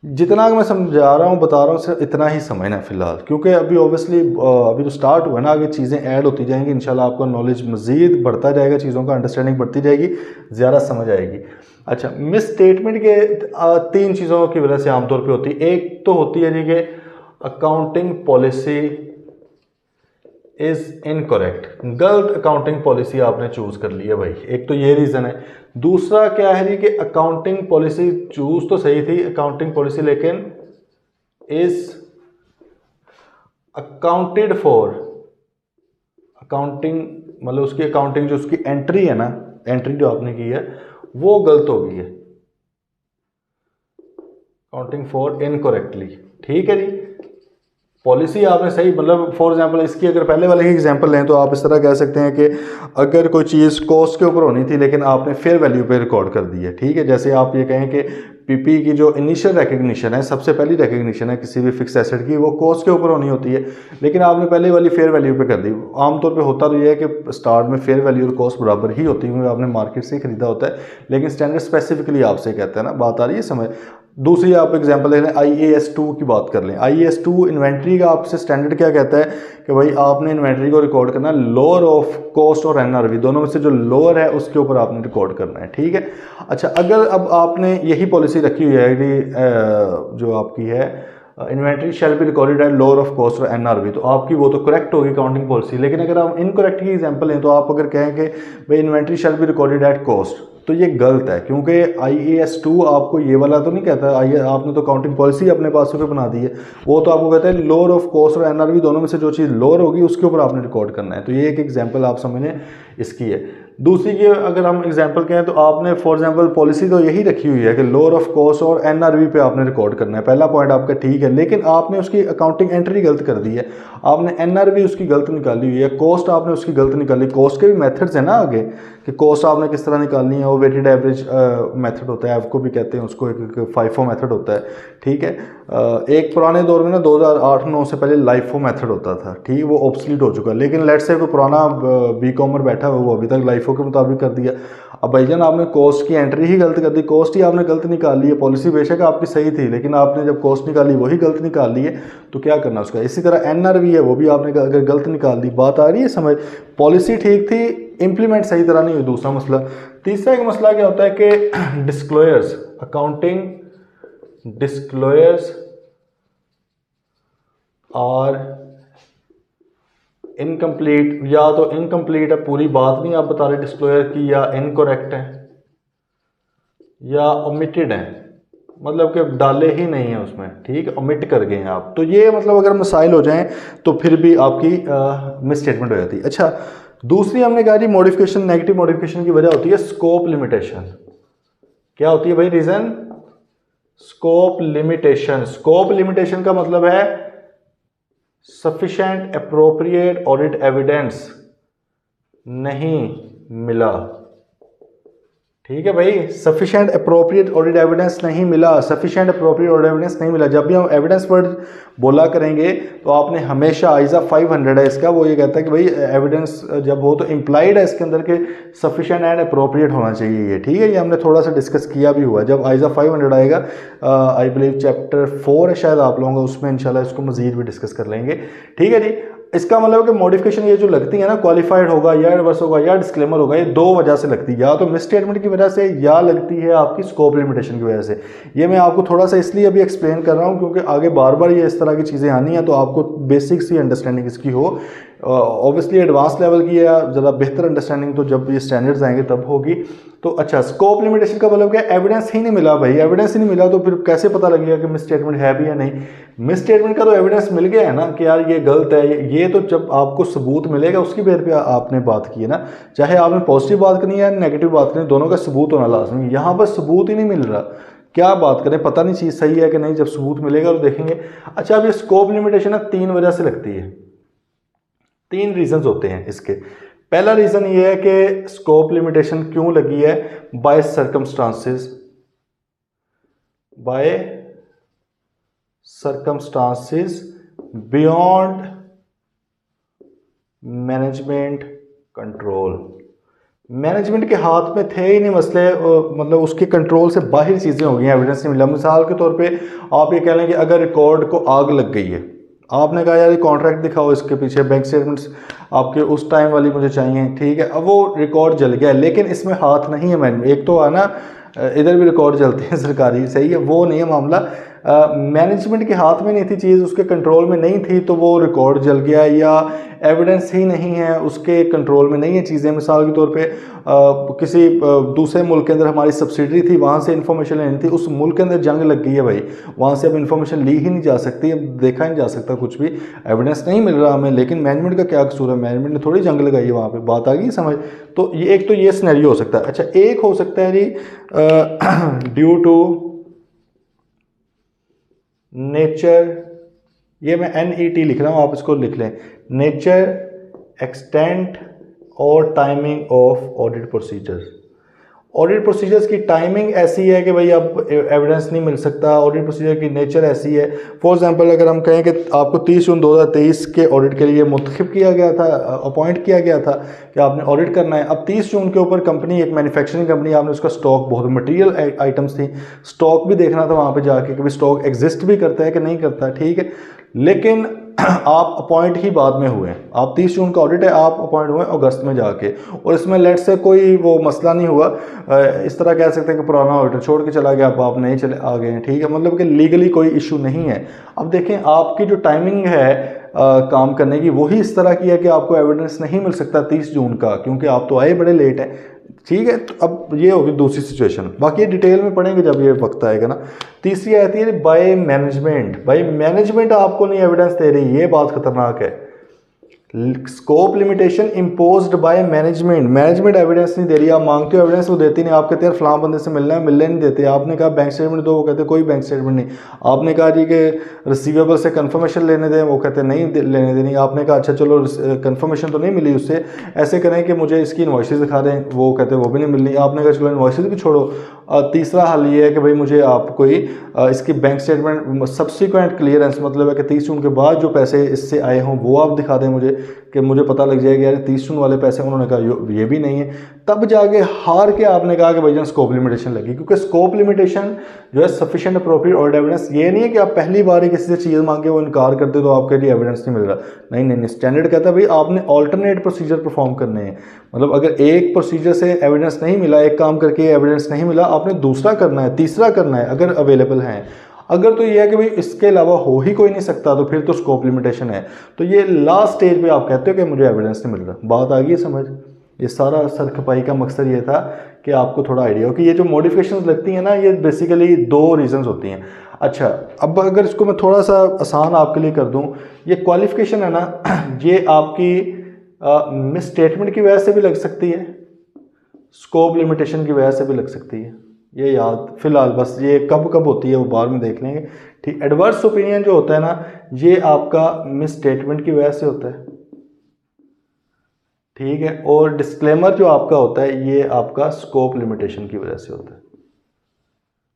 जितना मैं समझा रहा हूँ बता रहा हूँ सिर्फ इतना ही समझना है फ़िलहाल, क्योंकि अभी ऑब्वियसली अभी तो स्टार्ट हुआ है ना, आगे चीज़ें ऐड होती जाएंगी, इंशाल्लाह आपका नॉलेज मज़ीद बढ़ता जाएगा, चीज़ों का अंडरस्टैंडिंग बढ़ती जाएगी, ज़्यादा समझ आएगी। अच्छा, मिस स्टेटमेंट के 3 चीज़ों की वजह से आमतौर पर होती है। एक तो होती है जी कि अकाउंटिंग पॉलिसी इज़ इनकरेक्ट, गलत अकाउंटिंग पॉलिसी आपने चूज़ कर ली है भाई, एक तो ये रीज़न है। दूसरा क्या है जी कि अकाउंटिंग पॉलिसी चूज़ तो सही थी अकाउंटिंग पॉलिसी, लेकिन इज़ अकाउंटेड फॉर, अकाउंटिंग मतलब उसकी अकाउंटिंग जो उसकी एंट्री है ना, एंट्री जो आपने की है वो गलत हो गई है, अकाउंटिंग फॉर इनकरेक्टली, ठीक है जी। पॉलिसी आपने सही, मतलब फॉर एग्जांपल इसकी अगर पहले वाले की एग्जांपल लें तो आप इस तरह कह सकते हैं कि अगर कोई चीज़ कॉस्ट के ऊपर होनी थी लेकिन आपने फेयर वैल्यू पे रिकॉर्ड कर दी है, ठीक है। जैसे आप ये कहें कि पीपी की जो इनिशियल रिकग्निशन है, सबसे पहली रिकग्निशन है किसी भी फिक्स एसेट की, वो कॉस्ट के ऊपर होनी होती है, लेकिन आपने पहले वाली फेयर वैल्यू पे कर दी। आमतौर पे होता तो ये है कि स्टार्ट में फेयर वैल्यू और कॉस्ट बराबर ही होती है क्योंकि आपने मार्केट से ही खरीदा होता है, लेकिन स्टैंडर्ड स्पेसिफिकली आपसे कहता है ना, बात आ रही है समझ। दूसरी आप एग्जांपल ले लें, IAS 2 की बात कर लें। IAS 2 इन्वेंट्री का आपसे स्टैंडर्ड क्या कहता है कि भाई आपने इन्वेंट्री को रिकॉर्ड करना है लोअर ऑफ कॉस्ट और NRV, दोनों में से जो लोअर है उसके ऊपर आपने रिकॉर्ड करना है, ठीक है। अच्छा, अगर अब आपने यही पॉलिसी रखी हुई है कि जो आपकी है inventory shall be recorded at lower of cost और NRV, तो आपकी वो तो करेक्ट होगी अकाउंटिंग पॉलिसी। लेकिन अगर आप इनकरेक्ट की एग्जांपल लें तो आप अगर कहें कि भाई inventory shall be recorded at cost, तो ये गलत है, क्योंकि IAS 2 आपको ये वाला तो नहीं कहता, आपने तो अकाउंटिंग पॉलिसी अपने पास से बना दी है, वो तो आपको कहता है लोअर ऑफ कॉस्ट और NRV दोनों में से जो चीज़ लोअर होगी उसके ऊपर आपने रिकॉर्ड करना है। तो ये एक एग्जांपल आप समझें इसकी है। दूसरी की अगर हम एग्जांपल कहें तो आपने फॉर एग्जांपल पॉलिसी तो यही रखी हुई है कि लोअर ऑफ कॉस्ट और एनआरवी पे आपने रिकॉर्ड करना है, पहला पॉइंट आपका ठीक है, लेकिन आपने उसकी अकाउंटिंग एंट्री गलत कर दी है, आपने एनआरवी उसकी गलत निकाली हुई है, कॉस्ट आपने उसकी गलत निकाली। कॉस्ट के भी मेथड्स हैं ना आगे कि कॉस्ट आपने किस तरह निकालनी है, वो वेटेड एवरेज मेथड होता है, आपको भी कहते हैं उसको, एक फाइफो मेथड होता है, ठीक है। एक पुराने दौर में ना 2008-9 से पहले लाइफो मेथड होता था, ठीक है, वो ऑब्सलीट हो चुका है, लेकिन लेट्स से कोई पुराना बी कॉमर बैठा हुआ वो अभी तक लाइफो के मुताबिक कर दिया। अब भाईजान आपने कॉस्ट की एंट्री ही गलत कर दी, कॉस्ट ही आपने गलत निकाल ली है, पॉलिसी बेशक आपकी सही थी लेकिन आपने जब कॉस्ट निकाली वही गलत निकाल ली है, तो क्या करना उसका। इसी तरह एनआरवी है, वो भी आपने अगर गलत निकाल दी, बात आ रही है समझ, पॉलिसी ठीक थी, इम्प्लीमेंट सही तरह नहीं हुई, दूसरा मसला। तीसरा एक मसला क्या होता है कि डिस्क्लोजर्स, अकाउंटिंग डिस्क्लोजर्स और इनकम्प्लीट, या तो इनकम्प्लीट है, पूरी बात नहीं आप बता रहे डिस्क्लोजर की, या इनकरेक्ट है, या ओमिटेड है, मतलब कि डाले ही नहीं है उसमें, ठीक है, ओमिट कर गए हैं आप। तो ये मतलब अगर मसाइल हो जाएं तो फिर भी आपकी मिस स्टेटमेंट हो जाती है। अच्छा, दूसरी हमने कहा जी मॉडिफिकेशन, नेगेटिव मॉडिफिकेशन की वजह होती है स्कोप लिमिटेशन। क्या होती है भाई reason? Scope limitation. Scope limitation का मतलब है सफिशिएंट एप्रोप्रिएट ऑडिट एविडेंस नहीं मिला, ठीक है भाई, सफिशिएंट एप्रोप्रिएट ऑडिट एविडेंस नहीं मिला, सफिशिएंट एप्रोप्रिएट ऑडिट एविडेंस नहीं मिला। जब भी हम एविडेंस वर्ड बोला करेंगे तो आपने हमेशा आइजा 500 है इसका, वो ये कहता है कि भाई एविडेंस जब हो तो इम्प्लाइड है इसके अंदर के सफिशिएंट एंड एप्रोप्रिएट होना चाहिए ये, ठीक है। ये हमने थोड़ा सा डिस्कस किया भी हुआ, जब आइजा 500 आएगा आई बिलीव चैप्टर 4 है शायद आप लोगों का, उसमें इंशाल्लाह इसको मजीद भी डिस्कस कर लेंगे, ठीक है जी। इसका मतलब कि मॉडिफिकेशन ये जो लगती है ना, क्वालिफाइड होगा या रिवर्स होगा या डिस्क्लेमर होगा, ये दो वजह से लगती है, या तो मिस स्टेटमेंट की वजह से या लगती है आपकी स्कोप लिमिटेशन की वजह से। ये मैं आपको थोड़ा सा इसलिए अभी एक्सप्लेन कर रहा हूँ क्योंकि आगे बार बार ये इस तरह की चीज़ें आनी है, तो आपको बेसिक सी अंडरस्टैंडिंग इसकी हो। ऑब्वियसली एडवांस लेवल की या ज़रा बेहतर अंडरस्टैंडिंग तो जब ये स्टैंडर्ड्स आएंगे तब होगी। तो अच्छा, स्कोप लिमिटेशन का मतलब क्या? एविडेंस ही नहीं मिला भाई, एविडेंस ही नहीं मिला तो फिर कैसे पता लगेगा कि मिस स्टेटमेंट है भी या नहीं? मिस स्टेटमेंट का तो एविडेंस मिल गया है ना कि यार ये गलत है, ये तो जब आपको सबूत मिलेगा उसकी बेस पे आपने बात की है ना, चाहे आपने पॉजिटिव बात करनी है या नेगेटिव बात करनी है, दोनों का सबूत होना लाजमी। यहाँ पर सबूत ही नहीं मिल रहा, क्या बात करें, पता नहीं चीज़ सही है कि नहीं, जब सबूत मिलेगा तो देखेंगे। अच्छा, अब ये स्कोप लिमिटेशन है 3 वजह से लगती है, 3 रीजंस होते हैं इसके। पहला रीज़न ये है कि स्कोप लिमिटेशन क्यों लगी है, by circumstances, by circumstances beyond management control. Management के हाथ में थे ही नहीं मसले, मतलब उसके कंट्रोल से बाहर चीज़ें हो गई, एविडेंस नहीं मिला। मिसाल के तौर पे आप ये कह लें कि अगर रिकॉर्ड को आग लग गई है, आपने कहा यार ये कॉन्ट्रैक्ट दिखाओ, इसके पीछे बैंक स्टेटमेंट्स आपके उस टाइम वाली मुझे चाहिए, ठीक है, अब वो रिकॉर्ड जल गया है लेकिन इसमें हाथ नहीं है मैनेजमेंट। एक तो है ना इधर भी रिकॉर्ड जलते हैं सरकारी, सही है, वो नहीं है मामला, मैनेजमेंट के हाथ में नहीं थी चीज़, उसके कंट्रोल में नहीं थी तो वो रिकॉर्ड जल गया, या एविडेंस ही नहीं है, उसके कंट्रोल में नहीं है चीज़ें। मिसाल के तौर पे किसी दूसरे मुल्क के अंदर हमारी सब्सिडरी थी, वहाँ से इन्फॉर्मेशन लेनी थी, उस मुल्क के अंदर जंग लग गई है भाई, वहाँ से अब इन्फॉर्मेशन ली ही नहीं जा सकती, अब देखा नहीं जा सकता कुछ भी, एविडेंस नहीं मिल रहा हमें, लेकिन मैनेजमेंट का क्या कसूर है, मैनेजमेंट ने थोड़ी जंग लगाई है वहाँ पर, बात आ गई समझ। तो ये एक तो ये सिनेरियो हो सकता है। अच्छा, एक हो सकता है जी ड्यू टू नेचर, ये मैं NET लिख रहा हूँ, आप इसको लिख लें, नेचर, एक्सटेंट और timing of audit procedures. Audit procedures की टाइमिंग ऐसी है कि भाई अब एविडेंस नहीं मिल सकता, ऑडिट प्रोसीजर की नेचर ऐसी है। फॉर एग्जांपल अगर हम कहें कि आपको 30 जून 2023 के ऑडिट के लिए मुंतखब किया गया था, अपॉइंट किया गया था कि आपने ऑडिट करना है। अब 30 जून के ऊपर कंपनी, एक मैन्युफैक्चरिंग कंपनी, आपने उसका स्टॉक, बहुत मटीरियल आइटम्स थी, स्टॉक भी देखना था वहाँ पर जाके कि भाई स्टॉक एग्जिस्ट भी करता है कि नहीं करता, ठीक है, लेकिन आप अपॉइंट ही बाद में हुए, आप 30 जून का ऑडिट है, आप अपॉइंट हुए अगस्त में जाके, और इसमें लेट से कोई वो मसला नहीं हुआ, इस तरह कह सकते हैं कि पुराना ऑडिटर छोड़ के चला गया, अब आप नहीं चले आ गए हैं, ठीक है, मतलब कि लीगली कोई इशू नहीं है। अब देखें आपकी जो टाइमिंग है काम करने की, वही इस तरह की है कि आपको एविडेंस नहीं मिल सकता 30 जून का, क्योंकि आप तो आए बड़े लेट हैं, ठीक है। तो अब ये होगी दूसरी सिचुएशन, बाकी ये डिटेल में पढ़ेंगे जब ये वक्त आएगा ना। तीसरी आती है बाय मैनेजमेंट, बाय मैनेजमेंट आपको नहीं एविडेंस दे रही, ये बात खतरनाक है। Scope limitation imposed by management, management evidence नहीं दे रही, आप मांगते हो एविडेंस वो देती नहीं, आप कहते हैं फलां बंदे से मिलना है, मिलने नहीं देते, आपने कहा बैंक स्टेटमेंट दो, वो कहते कोई बैंक स्टेटमेंट नहीं, आपने कहा जी कि रिसीवेबल से कंफर्मेशन लेने दें, वो कहते नहीं लेने देनी, आपने कहा अच्छा चलो कंफर्मेशन तो नहीं मिली उससे, ऐसे करें कि मुझे इसकी इन्वॉइसेस दिखा दें, वो कहते वो भी नहीं मिलनी, आपने कहा चलो इन्वॉइसेस भी छोड़ो। तीसरा हल ये है कि भाई मुझे आप कोई इसकी बैंक स्टेटमेंट सब्सिक्वेंट क्लियरेंस, मतलब है कि 30 जून के बाद जो पैसे इससे आए हों वो आप दिखा दें मुझे, कि मुझे पता लग जाएगा यार 30 जून वाले पैसे, उन्होंने कहा ये भी नहीं है। तब जाके हार के आपने कहा कि भाईजान स्कोप लिमिटेशन लगी, क्योंकि स्कोप लिमिटेशन जो है सफिशिएंट अप्रोप्रिएट और एविडेंस, ये नहीं है कि आप पहली बार ही किसी से चीज़ मांगे वो इनकार करते तो आपके लिए एविडेंस नहीं मिल रहा, नहीं नहीं नहीं, स्टैंडर्ड कहता है भाई आपने ऑल्टरनेट प्रोसीजर परफॉर्म करने हैं, मतलब अगर एक प्रोसीजर से एविडेंस नहीं मिला, एक काम करके एविडेंस नहीं मिला, आपने दूसरा करना है, तीसरा करना है अगर अवेलेबल है। अगर तो ये है कि भाई इसके अलावा हो ही कोई नहीं सकता तो फिर तो स्कोप लिमिटेशन है। तो ये लास्ट स्टेज पे आप कहते हो कि मुझे एविडेंस नहीं मिल रहा, बात आ गई है समझ। ये सारा सर खपाई का मकसद ये था कि आपको थोड़ा आइडिया हो कि ये जो मॉडिफिकेशंस लगती हैं ना, ये बेसिकली दो रीजंस होती हैं। अच्छा, अब अगर इसको मैं थोड़ा सा आसान आपके लिए कर दूं, ये क्वालिफिकेशन है ना, ये आपकी मिस स्टेटमेंट की वजह से भी लग सकती है, स्कोप लिमिटेशन की वजह से भी लग सकती है, ये याद फिलहाल बस, ये कब कब होती है वो बाद में देख लेंगे, ठीक। एडवर्स ओपिनियन जो होता है ना, ये आपका मिस स्टेटमेंट की वजह से होता है, ठीक है, और डिस्क्लेमर जो आपका होता है ये आपका स्कोप लिमिटेशन की वजह से होता है,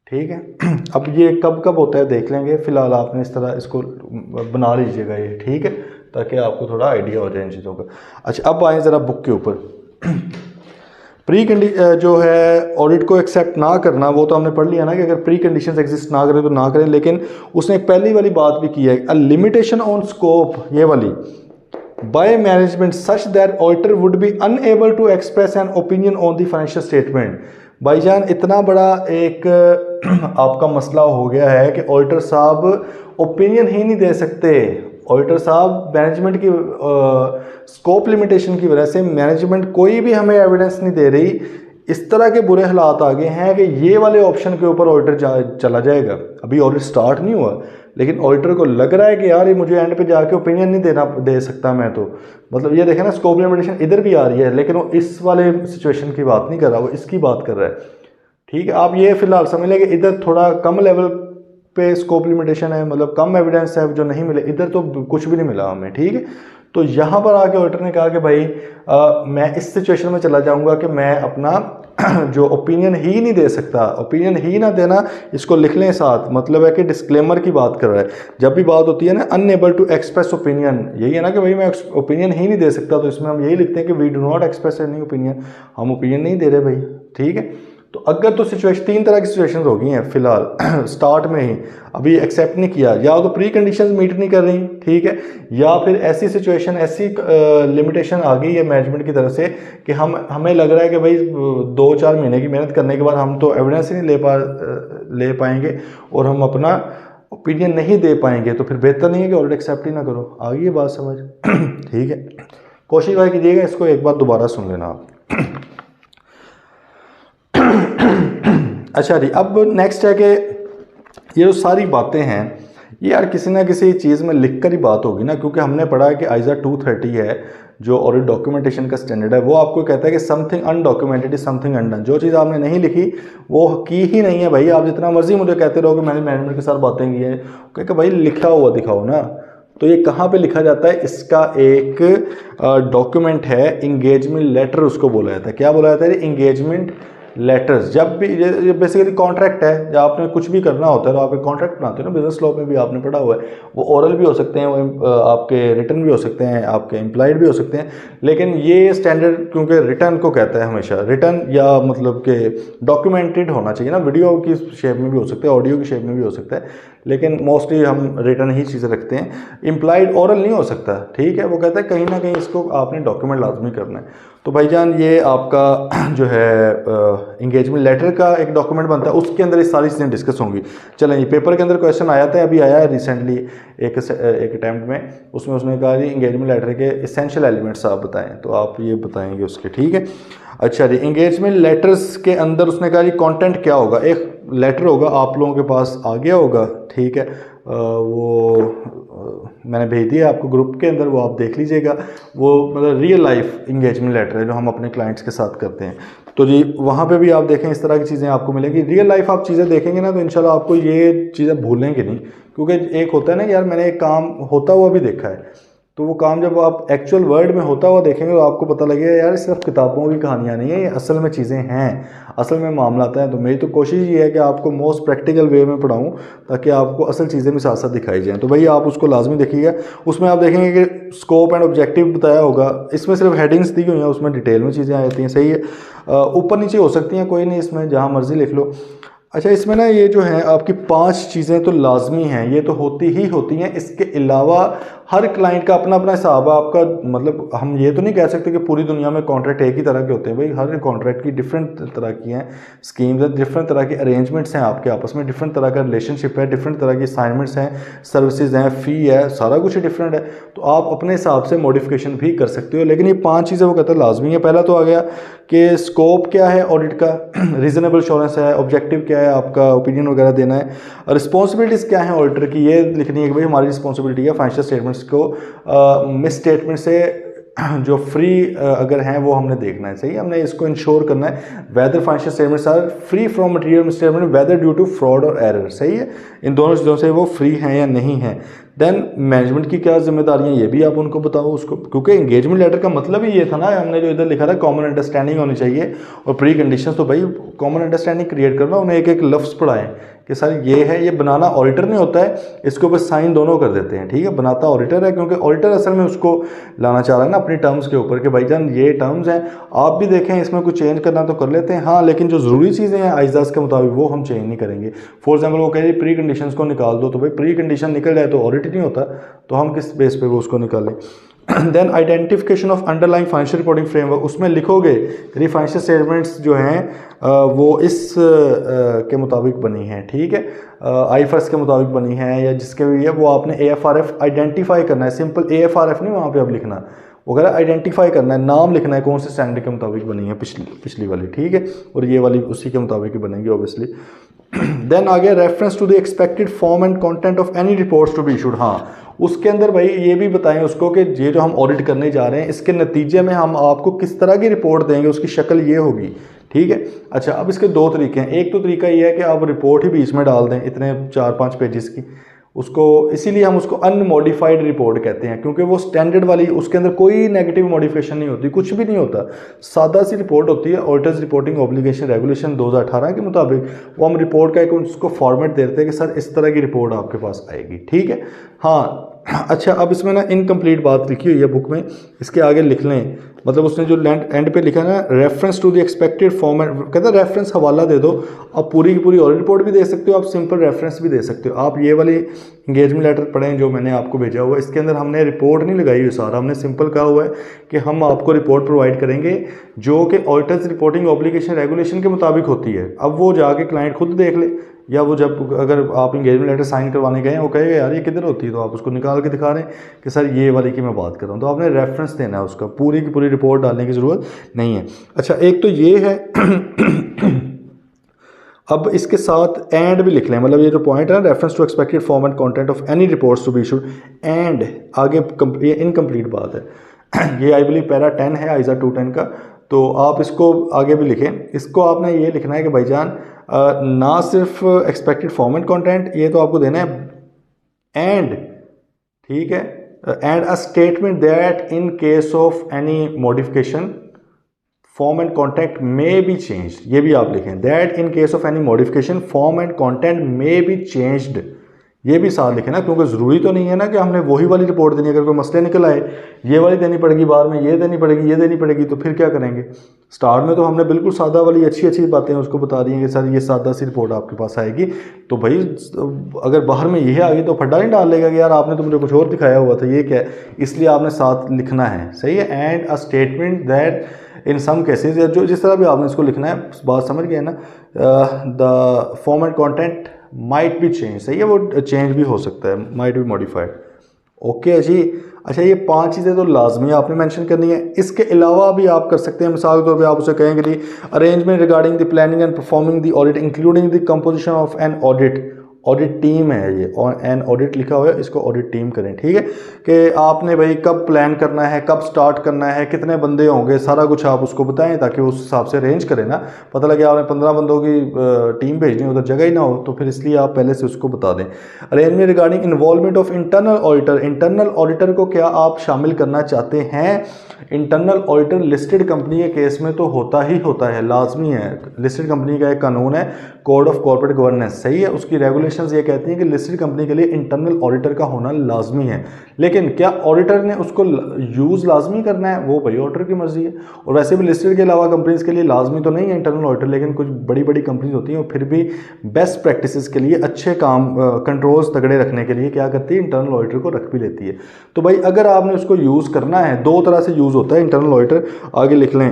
ठीक है। अब ये कब कब होता है देख लेंगे, फिलहाल आपने इस तरह इसको बना लीजिएगा ये, ठीक है, ताकि आपको थोड़ा आइडिया हो जाए इन चीज़ों का। अच्छा, अब आए ज़रा बुक के ऊपर। प्री जो है ऑडिट को एक्सेप्ट ना करना, वो तो हमने पढ़ लिया ना कि अगर प्री कंडीशंस एग्जिस्ट ना करें तो ना करें, लेकिन उसने एक पहली वाली बात भी की है, अ लिमिटेशन ऑन स्कोप, ये वाली, by management such that auditor would be unable to express an opinion on the financial statement. भाईजान इतना बड़ा एक आपका मसला हो गया है कि ऑडिटर साहब ओपिनियन ही नहीं दे सकते, ऑडिटर साहब मैनेजमेंट की स्कोप लिमिटेशन की वजह से मैनेजमेंट कोई भी हमें एविडेंस नहीं दे रही, इस तरह के बुरे हालात आ गए हैं कि ये वाले ऑप्शन के ऊपर ऑडिटर चला जाएगा। अभी ऑडिट स्टार्ट नहीं हुआ, लेकिन ऑडिटर को लग रहा है कि यार ये मुझे एंड पे जाके ओपिनियन नहीं दे सकता मैं, तो मतलब ये देखें ना, स्कोप लिमिटेशन इधर भी आ रही है, लेकिन वो इस वाले सिचुएशन की बात नहीं कर रहा, वो इसकी बात कर रहा है, ठीक है। आप ये फिलहाल समझ लें कि इधर थोड़ा कम लेवल पे स्कोप लिमिटेशन है, मतलब कम एविडेंस है जो नहीं मिले, इधर तो कुछ भी नहीं मिला हमें, ठीक है। तो यहाँ पर आके ऑडिटर ने कहा कि भाई मैं इस सिचुएशन में चला जाऊँगा कि मैं अपना जो ओपिनियन ही नहीं दे सकता, ओपिनियन ही ना देना, इसको लिख लें साथ, मतलब है कि डिस्क्लेमर की बात कर रहा है। जब भी बात होती है ना अनएबल टू एक्सप्रेस ओपिनियन, यही है ना कि भाई मैं ओपिनियन ही नहीं दे सकता, तो इसमें हम यही लिखते हैं कि we do not express any opinion, हम ओपिनियन नहीं दे रहे भाई, ठीक है। तो अगर तो सिचुएशन, तीन तरह की सिचुएशंस हो गई हैं फिलहाल स्टार्ट में ही, अभी एक्सेप्ट नहीं किया, या तो प्री कंडीशंस मीट नहीं कर रही, ठीक है, या फिर ऐसी सिचुएशन, ऐसी लिमिटेशन आ गई है मैनेजमेंट की तरफ से कि हमें लग रहा है कि भाई 2-4 महीने की मेहनत करने के बाद हम तो एविडेंस ही नहीं ले पाएंगे और हम अपना ओपिनियन नहीं दे पाएंगे, तो फिर बेहतर नहीं है कि ऑलरेडी एक्सेप्ट ही ना करो। आ गई ये बात समझ, ठीक है। कोशिश भाई कीजिएगा इसको एक बार दोबारा सुन लेना आप। अच्छा जी, अब नेक्स्ट है कि ये जो सारी बातें हैं ये यार किसी ना किसी चीज़ में लिख कर ही बात होगी ना, क्योंकि हमने पढ़ा है कि आइजा 230 है जो ऑडिट डॉक्यूमेंटेशन का स्टैंडर्ड है, वो आपको कहता है कि something undocumented is something undone. जो चीज़ आपने नहीं लिखी वो की ही नहीं है भाई, आप जितना मर्जी मुझे कहते रहो कि मैंने मैनेजमेंट के साथ बातें की हैं, कहते भाई लिखा हुआ दिखाओ ना। तो ये कहाँ पे लिखा जाता है, इसका एक डॉक्यूमेंट है, इंगेजमेंट लेटर उसको बोला जाता है। क्या बोला जाता है, इंगेजमेंट लेटर्स। जब भी ये बेसिकली कॉन्ट्रैक्ट है, जब आपने कुछ भी करना होता है तो आप एक कॉन्ट्रैक्ट बनाते हो ना, बिजनेस लॉ में भी आपने पढ़ा हुआ है, वो ओरल भी हो सकते हैं, वो आपके रिटर्न भी हो सकते हैं, आपके इम्प्लाइड भी हो सकते हैं, लेकिन ये स्टैंडर्ड क्योंकि रिटर्न को कहता है हमेशा, रिटर्न या मतलब कि डॉक्यूमेंटेड होना चाहिए ना, वीडियो की शेप में भी हो सकता है, ऑडियो की शेप में भी हो सकता है, लेकिन मोस्टली हम रिटर्न ही चीज़ें रखते हैं, इम्प्लाइड ओरल नहीं हो सकता, ठीक है। वो कहता है कहीं ना कहीं इसको आपने डॉक्यूमेंट लाजमी करना है। तो भाईजान ये आपका जो है इंगेजमेंट लेटर का एक डॉक्यूमेंट बनता है, उसके अंदर ये सारी चीज़ें डिस्कस होंगी। चलें जी, पेपर के अंदर क्वेश्चन आया था, अभी आया है रिसेंटली एक अटैम्प्ट में, उसमें उसने कहा जी इंगेजमेंट लेटर के एसेंशियल एलिमेंट्स आप बताएं, तो आप ये बताएंगे उसके, ठीक है। अच्छा जी, इंगेजमेंट लेटर्स के अंदर उसने कहा जी कंटेंट क्या होगा, एक लेटर होगा आप लोगों के पास आ गया होगा, ठीक है, मैंने भेज दिया आपको ग्रुप के अंदर, वो आप देख लीजिएगा। वो मतलब रियल लाइफ इंगेजमेंट लेटर है जो हम अपने क्लाइंट्स के साथ करते हैं। तो जी वहाँ पे भी आप देखें, इस तरह की चीज़ें आपको मिलेंगी। रियल लाइफ आप चीज़ें देखेंगे ना तो इंशाल्लाह आपको ये चीज़ें भूलेंगे नहीं, क्योंकि एक होता है ना कि यार मैंने एक काम होता हुआ भी देखा है, तो वो काम जब आप एक्चुअल वर्ल्ड में होता हुआ देखेंगे तो आपको पता लगेगा यार सिर्फ किताबों की कहानियाँ नहीं है, ये असल में चीज़ें हैं, असल में मामलात हैं। तो मेरी तो कोशिश ये है कि आपको मोस्ट प्रैक्टिकल वे में पढ़ाऊँ ताकि आपको असल चीज़ें भी साथ साथ दिखाई जाएँ। तो भाई आप उसको लाजमी देखिएगा। उसमें आप देखेंगे कि स्कोप एंड ऑब्जेक्टिव बताया होगा, इसमें सिर्फ हेडिंग्स दी हुई हैं, उसमें डिटेल में चीज़ें आ जाती हैं। सही है, ऊपर नीचे हो सकती हैं, कोई नहीं, इसमें जहाँ मर्जी लिख लो। अच्छा, इसमें ना ये जो है आपकी 5 चीज़ें तो लाजमी हैं, ये तो होती ही होती हैं। इसके अलावा हर क्लाइंट का अपना अपना हिसाब है। आपका मतलब हम ये तो नहीं कह सकते कि पूरी दुनिया में कॉन्ट्रैक्ट एक ही तरह के होते हैं। भाई हर कॉन्ट्रैक्ट की डिफरेंट तरह की हैं स्कीम्स हैं, डिफरेंट तरह के अरेंजमेंट्स हैं आपके आपस में, डिफरेंट तरह का रिलेशनशिप है, डिफरेंट तरह की असाइनमेंट्स हैं, सर्विसेज हैं, फ़ी है, सारा कुछ डिफरेंट है। तो आप अपने हिसाब से मॉडिफिकेशन भी कर सकते हो। लेकिन ये 5 चीज़ें वो कहते हैं लाजमी है। पहला तो आ गया कि स्कोप क्या है ऑडिट का, रीजनेबल एश्योरेंस है, ऑब्जेक्टिव क्या है आपका, ओपिनियन वगैरह देना है, रिस्पॉन्सिबिलिटीज़ क्या है ऑडिटर की, ये लिखनी है कि भाई हमारी रिस्पॉन्सिबिलिटी है फाइनेंशियल स्टेटमेंट्स को मिस स्टेटमेंट से जो फ्री अगर हैं वो हमने देखना है। सही, हमने इसको इंश्योर करना है whether financial statements are free from material misstatement whether due to fraud और एरर। सही है, इन दोनों चीज़ों से वो फ्री हैं या नहीं है। देन मैनेजमेंट की क्या जिम्मेदारियां, ये भी आप उनको बताओ उसको, क्योंकि एंगेजमेंट लेटर का मतलब ही ये था ना, हमने जो इधर लिखा था कॉमन अंडरस्टैंडिंग होनी चाहिए और प्री कंडीशंस। तो भाई कॉमन अंडरस्टैंडिंग क्रिएट करना, उन्हें एक एक लफ्ज़ पढ़ाएं कि सर ये है, ये बनाना ऑडिटर नहीं होता है, इसके ऊपर साइन दोनों कर देते हैं। ठीक है, बनाता ऑडिटर है, क्योंकि ऑडिटर असल में उसको लाना चाह रहा है ना अपनी टर्म्स के ऊपर कि भाईजान ये टर्म्स हैं, आप भी देखें इसमें कुछ चेंज करना तो कर लेते हैं, हाँ लेकिन जो ज़रूरी चीज़ें हैं आइजाज के मुताबिक वो हम चेंज नहीं करेंगे। फॉर एग्जाम्पल वो कह रही प्री कंडीशंस को निकाल दो, तो भाई प्री कंडीशन निकल जाए तो ऑडिट नहीं होता, तो हम किस बेस पे वो उसको निकालें। Then identification of underlying financial reporting framework, उसमें लिखोगे कि फाइनेंशियल स्टेटमेंट्स जो हैं वो इस के मुताबिक बनी हैं। ठीक है, आईएफआरएस के मुताबिक बनी है या जिसके भी है, वो आपने एएफआरएफ आइडेंटिफाई करना है। सिंपल एएफआरएफ नहीं वहाँ पे अब लिखना, वगैरह आइडेंटिफाई करना है, नाम लिखना है कौन से स्टैंडर्ड के मुताबिक बनी है, पिछली वाली। ठीक है, और ये वाली उसी के मुताबिक ही बनेगी ऑब्वियसली। देन आ गया reference to the expected form and content of any reports to be issued. हाँ, उसके अंदर भाई ये भी बताएं उसको कि ये जो हम ऑडिट करने जा रहे हैं इसके नतीजे में हम आपको किस तरह की रिपोर्ट देंगे, उसकी शक्ल ये होगी। ठीक है, अच्छा अब इसके 2 तरीके हैं। एक तो तरीका ये है कि आप रिपोर्ट ही बीच में डाल दें इतने 4-5 पेजेस की, उसको इसीलिए हम उसको अनमॉडिफाइड रिपोर्ट कहते हैं, क्योंकि वो स्टैंडर्ड वाली, उसके अंदर कोई नेगेटिव मॉडिफिकेशन नहीं होती, कुछ भी नहीं होता, सादा सी रिपोर्ट होती है। ऑडिटर्स रिपोर्टिंग ऑब्लिगेशन रेगुलेशन 2018 के मुताबिक वो हम रिपोर्ट का एक उसको फॉर्मेट देते हैं कि सर इस तरह की रिपोर्ट आपके पास आएगी। ठीक है, हाँ अच्छा अब इसमें ना इनकम्प्लीट बात लिखी हुई है बुक में, इसके आगे लिख लें, मतलब उसने जो एंड पे लिखा है ना reference to the expected format, कहता है रेफरेंस हवाला दे दो। आप पूरी की पूरी ऑडिट रिपोर्ट भी दे सकते हो, आप सिंपल रेफरेंस भी दे सकते हो। आप ये वाली इंगेजमेंट लेटर पढ़ें जो मैंने आपको भेजा हुआ है, इसके अंदर हमने रिपोर्ट नहीं लगाई हुई सारा, हमने सिंपल कहा हुआ है कि हम आपको रिपोर्ट प्रोवाइड करेंगे जो कि ऑडिटर्स रिपोर्टिंग ऑब्लिगेशन रेगुलेशन के मुताबिक होती है। अब वो जाके क्लाइंट खुद देख ले, या वो जब अगर आप इंगेजमेंट लेटर साइन करवाने गए हैं वो कहेगा यार ये किधर होती है, तो आप उसको निकाल के दिखा रहे हैं कि सर ये वाली की मैं बात कर रहा हूँ। तो आपने रेफरेंस देना है उसका, पूरी की पूरी रिपोर्ट डालने की ज़रूरत नहीं है। अच्छा एक तो ये है अब इसके साथ एंड भी लिख लें, मतलब ये जो पॉइंट है ना reference to expected form and content of any reports to be issued, and आगे ये इनकम्प्लीट बात है ये आई बिलीव पैरा 10 है आइजा 210 का, तो आप इसको आगे भी लिखें। इसको आपने ये लिखना है कि भाईजान ना सिर्फ एक्सपेक्टेड फॉर्म एंड कंटेंट ये तो आपको देना है, एंड ठीक है, and a statement that in case of any modification form and content may be changed, ये भी आप लिखें, that in case of any modification form and content may be changed, ये भी साथ लिखे ना, क्योंकि ज़रूरी तो नहीं है ना कि हमने वही वाली रिपोर्ट देनी है। अगर कोई मसले निकल आए ये वाली देनी पड़ेगी, बाद में ये देनी पड़ेगी, ये देनी पड़ेगी, तो फिर क्या करेंगे। स्टार्ट में तो हमने बिल्कुल सादा वाली अच्छी अच्छी बातें उसको बता दी हैं कि सर ये सादा सी रिपोर्ट आपके पास आएगी, तो भाई अगर बाहर में ये आ गई तो फड्डा नहीं डाल लेगा कि यार आपने तो मुझे कुछ और दिखाया हुआ था, ये क्या है, इसलिए आपने साथ लिखना है। सही है, and a statement that in some cases, जो जिस तरह भी आपने इसको लिखना है, बात समझ गए ना, the form and content might be change, सही है, वो चेंज भी हो सकता है, माइट बी मॉडिफाइड। ओके जी, अच्छा ये 5 चीज़ें तो लाजमी आपने मेंशन करनी है। इसके अलावा भी आप कर सकते हैं, मिसाल के तौर पे आप उसे कहेंगे जी arrangement regarding the planning and performing the audit including the composition of an audit audit team है ये, और एन ऑडिट लिखा हुआ है, इसको ऑडिट टीम करें। ठीक है, कि आपने भाई कब प्लान करना है, कब स्टार्ट करना है, कितने बंदे होंगे, सारा कुछ आप उसको बताएं ताकि उस हिसाब से अरेंज करें ना। पता लगे आपने 15 बंदों की टीम भेजनी हो तो जगह ही ना हो, तो फिर इसलिए आप पहले से उसको बता दें। Arrangement regarding involvement of internal auditor, internal auditor को क्या आप शामिल करना चाहते हैं? इंटरनल ऑडिटर लिस्टेड कंपनी के केस में तो होता ही होता है, लाजमी है। लिस्टेड कंपनी का एक कानून है, कोड ऑफ कॉर्पोरेट गवर्नेंस, सही है, उसकी रेगुलेशंस ये कहती हैं कि लिस्टेड कंपनी के लिए इंटरनल ऑडिटर का होना लाजमी है। लेकिन क्या ऑडिटर ने उसको यूज़ लाजमी करना है, वो भाई ऑडिटर की मर्जी है। और वैसे भी लिस्टेड के अलावा कंपनीज के लिए लाजमी तो नहीं है इंटरनल ऑडिटर, लेकिन कुछ बड़ी बड़ी कंपनीज होती हैं और फिर भी बेस्ट प्रैक्टिसेस के लिए, अच्छे काम कंट्रोल्स तगड़े रखने के लिए क्या करती है, इंटरनल ऑडिटर को रख भी लेती है। तो भाई अगर आपने उसको यूज़ करना है, दो तरह से यूज़ होता है इंटरनल ऑडिटर, आगे लिख लें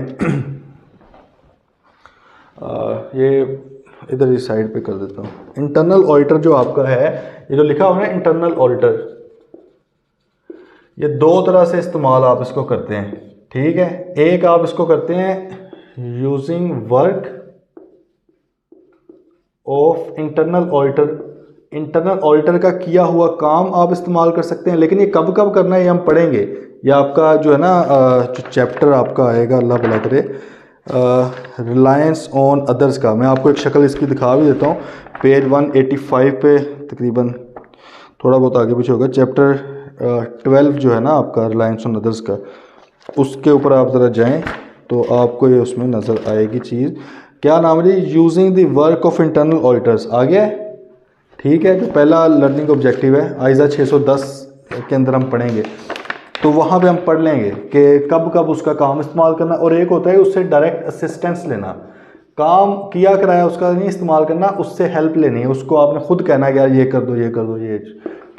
ये इधर इस साइड पे कर देता हूँ। इंटरनल ऑडिटर जो आपका है, ये जो लिखा हुआ है इंटरनल ऑडिटर, ये दो तरह से इस्तेमाल आप इसको करते हैं। ठीक है, एक आप इसको करते हैं using work of internal auditor, internal auditor का किया हुआ काम आप इस्तेमाल कर सकते हैं। लेकिन ये कब कब करना है ये हम पढ़ेंगे। ये आपका जो है ना जो चैप्टर आपका आएगा, अल्लाह भला करे, रिलायंस ऑन अदर्स का, मैं आपको एक शक्ल इसकी दिखा भी देता हूँ। पेज 185 पे तकरीबन, थोड़ा बहुत आगे पीछे होगा, चैप्टर 12 जो है ना आपका रिलायंस ऑन अदर्स का, उसके ऊपर आप ज़रा जाएं तो आपको ये उसमें नज़र आएगी चीज़। क्या नाम है, using the work of internal auditors आ गया है। ठीक है, जो पहला लर्निंग ऑब्जेक्टिव है आइजा 610 के अंदर हम पढ़ेंगे, तो वहाँ पे हम पढ़ लेंगे कि कब कब उसका काम इस्तेमाल करना, और एक होता है उससे डायरेक्ट असिस्टेंस लेना, काम किया कराया उसका नहीं इस्तेमाल करना, उससे हेल्प लेनी है, उसको आपने खुद कहना है यार ये कर दो ये कर दो ये।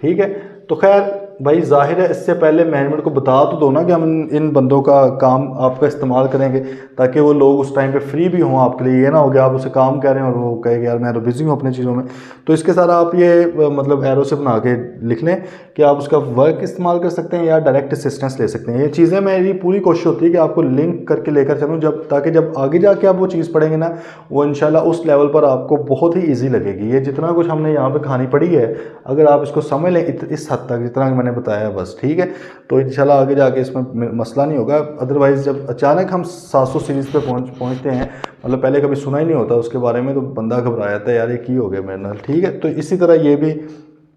ठीक है, तो खैर भाई जाहिर है इससे पहले मैनेजमेंट को बता तो दो ना कि हम इन बंदों का काम आपका इस्तेमाल करेंगे, ताकि वो लोग उस टाइम पे फ्री भी हों आपके लिए। ये ना हो गया आप उसे काम कह रहे हैं और वो कहेगा यार मैं तो बिज़ी हूँ अपनी चीज़ों में। तो इसके साथ आप ये मतलब एरो से बना के लिख लें कि आप उसका वर्क इस्तेमाल कर सकते हैं या डायरेक्ट असिस्टेंस ले सकते हैं। ये चीज़ें मेरी पूरी कोशिश होती है कि आपको लिंक करके लेकर चलूँ, जब ताकि जब आगे जाके आप वो चीज़ पढ़ेंगे ना, वो इंशाल्लाह उस लेवल पर आपको बहुत ही ईजी लगेगी। ये जितना कुछ हमने यहाँ पर कहानी पढ़ी है, अगर आप इसको समझ लें इस हद तक जितना मैंने बताया बस, ठीक है, तो इंशाल्लाह आगे जाके इसमें मसला नहीं होगा। अदरवाइज़ जब अचानक हम 700 सीरीज़ पे पहुंचते हैं, मतलब पहले कभी सुना ही नहीं होता उसके बारे में, तो बंदा घबरा जाता है यार ये की हो गया मेरे नाल। ठीक है, तो इसी तरह ये भी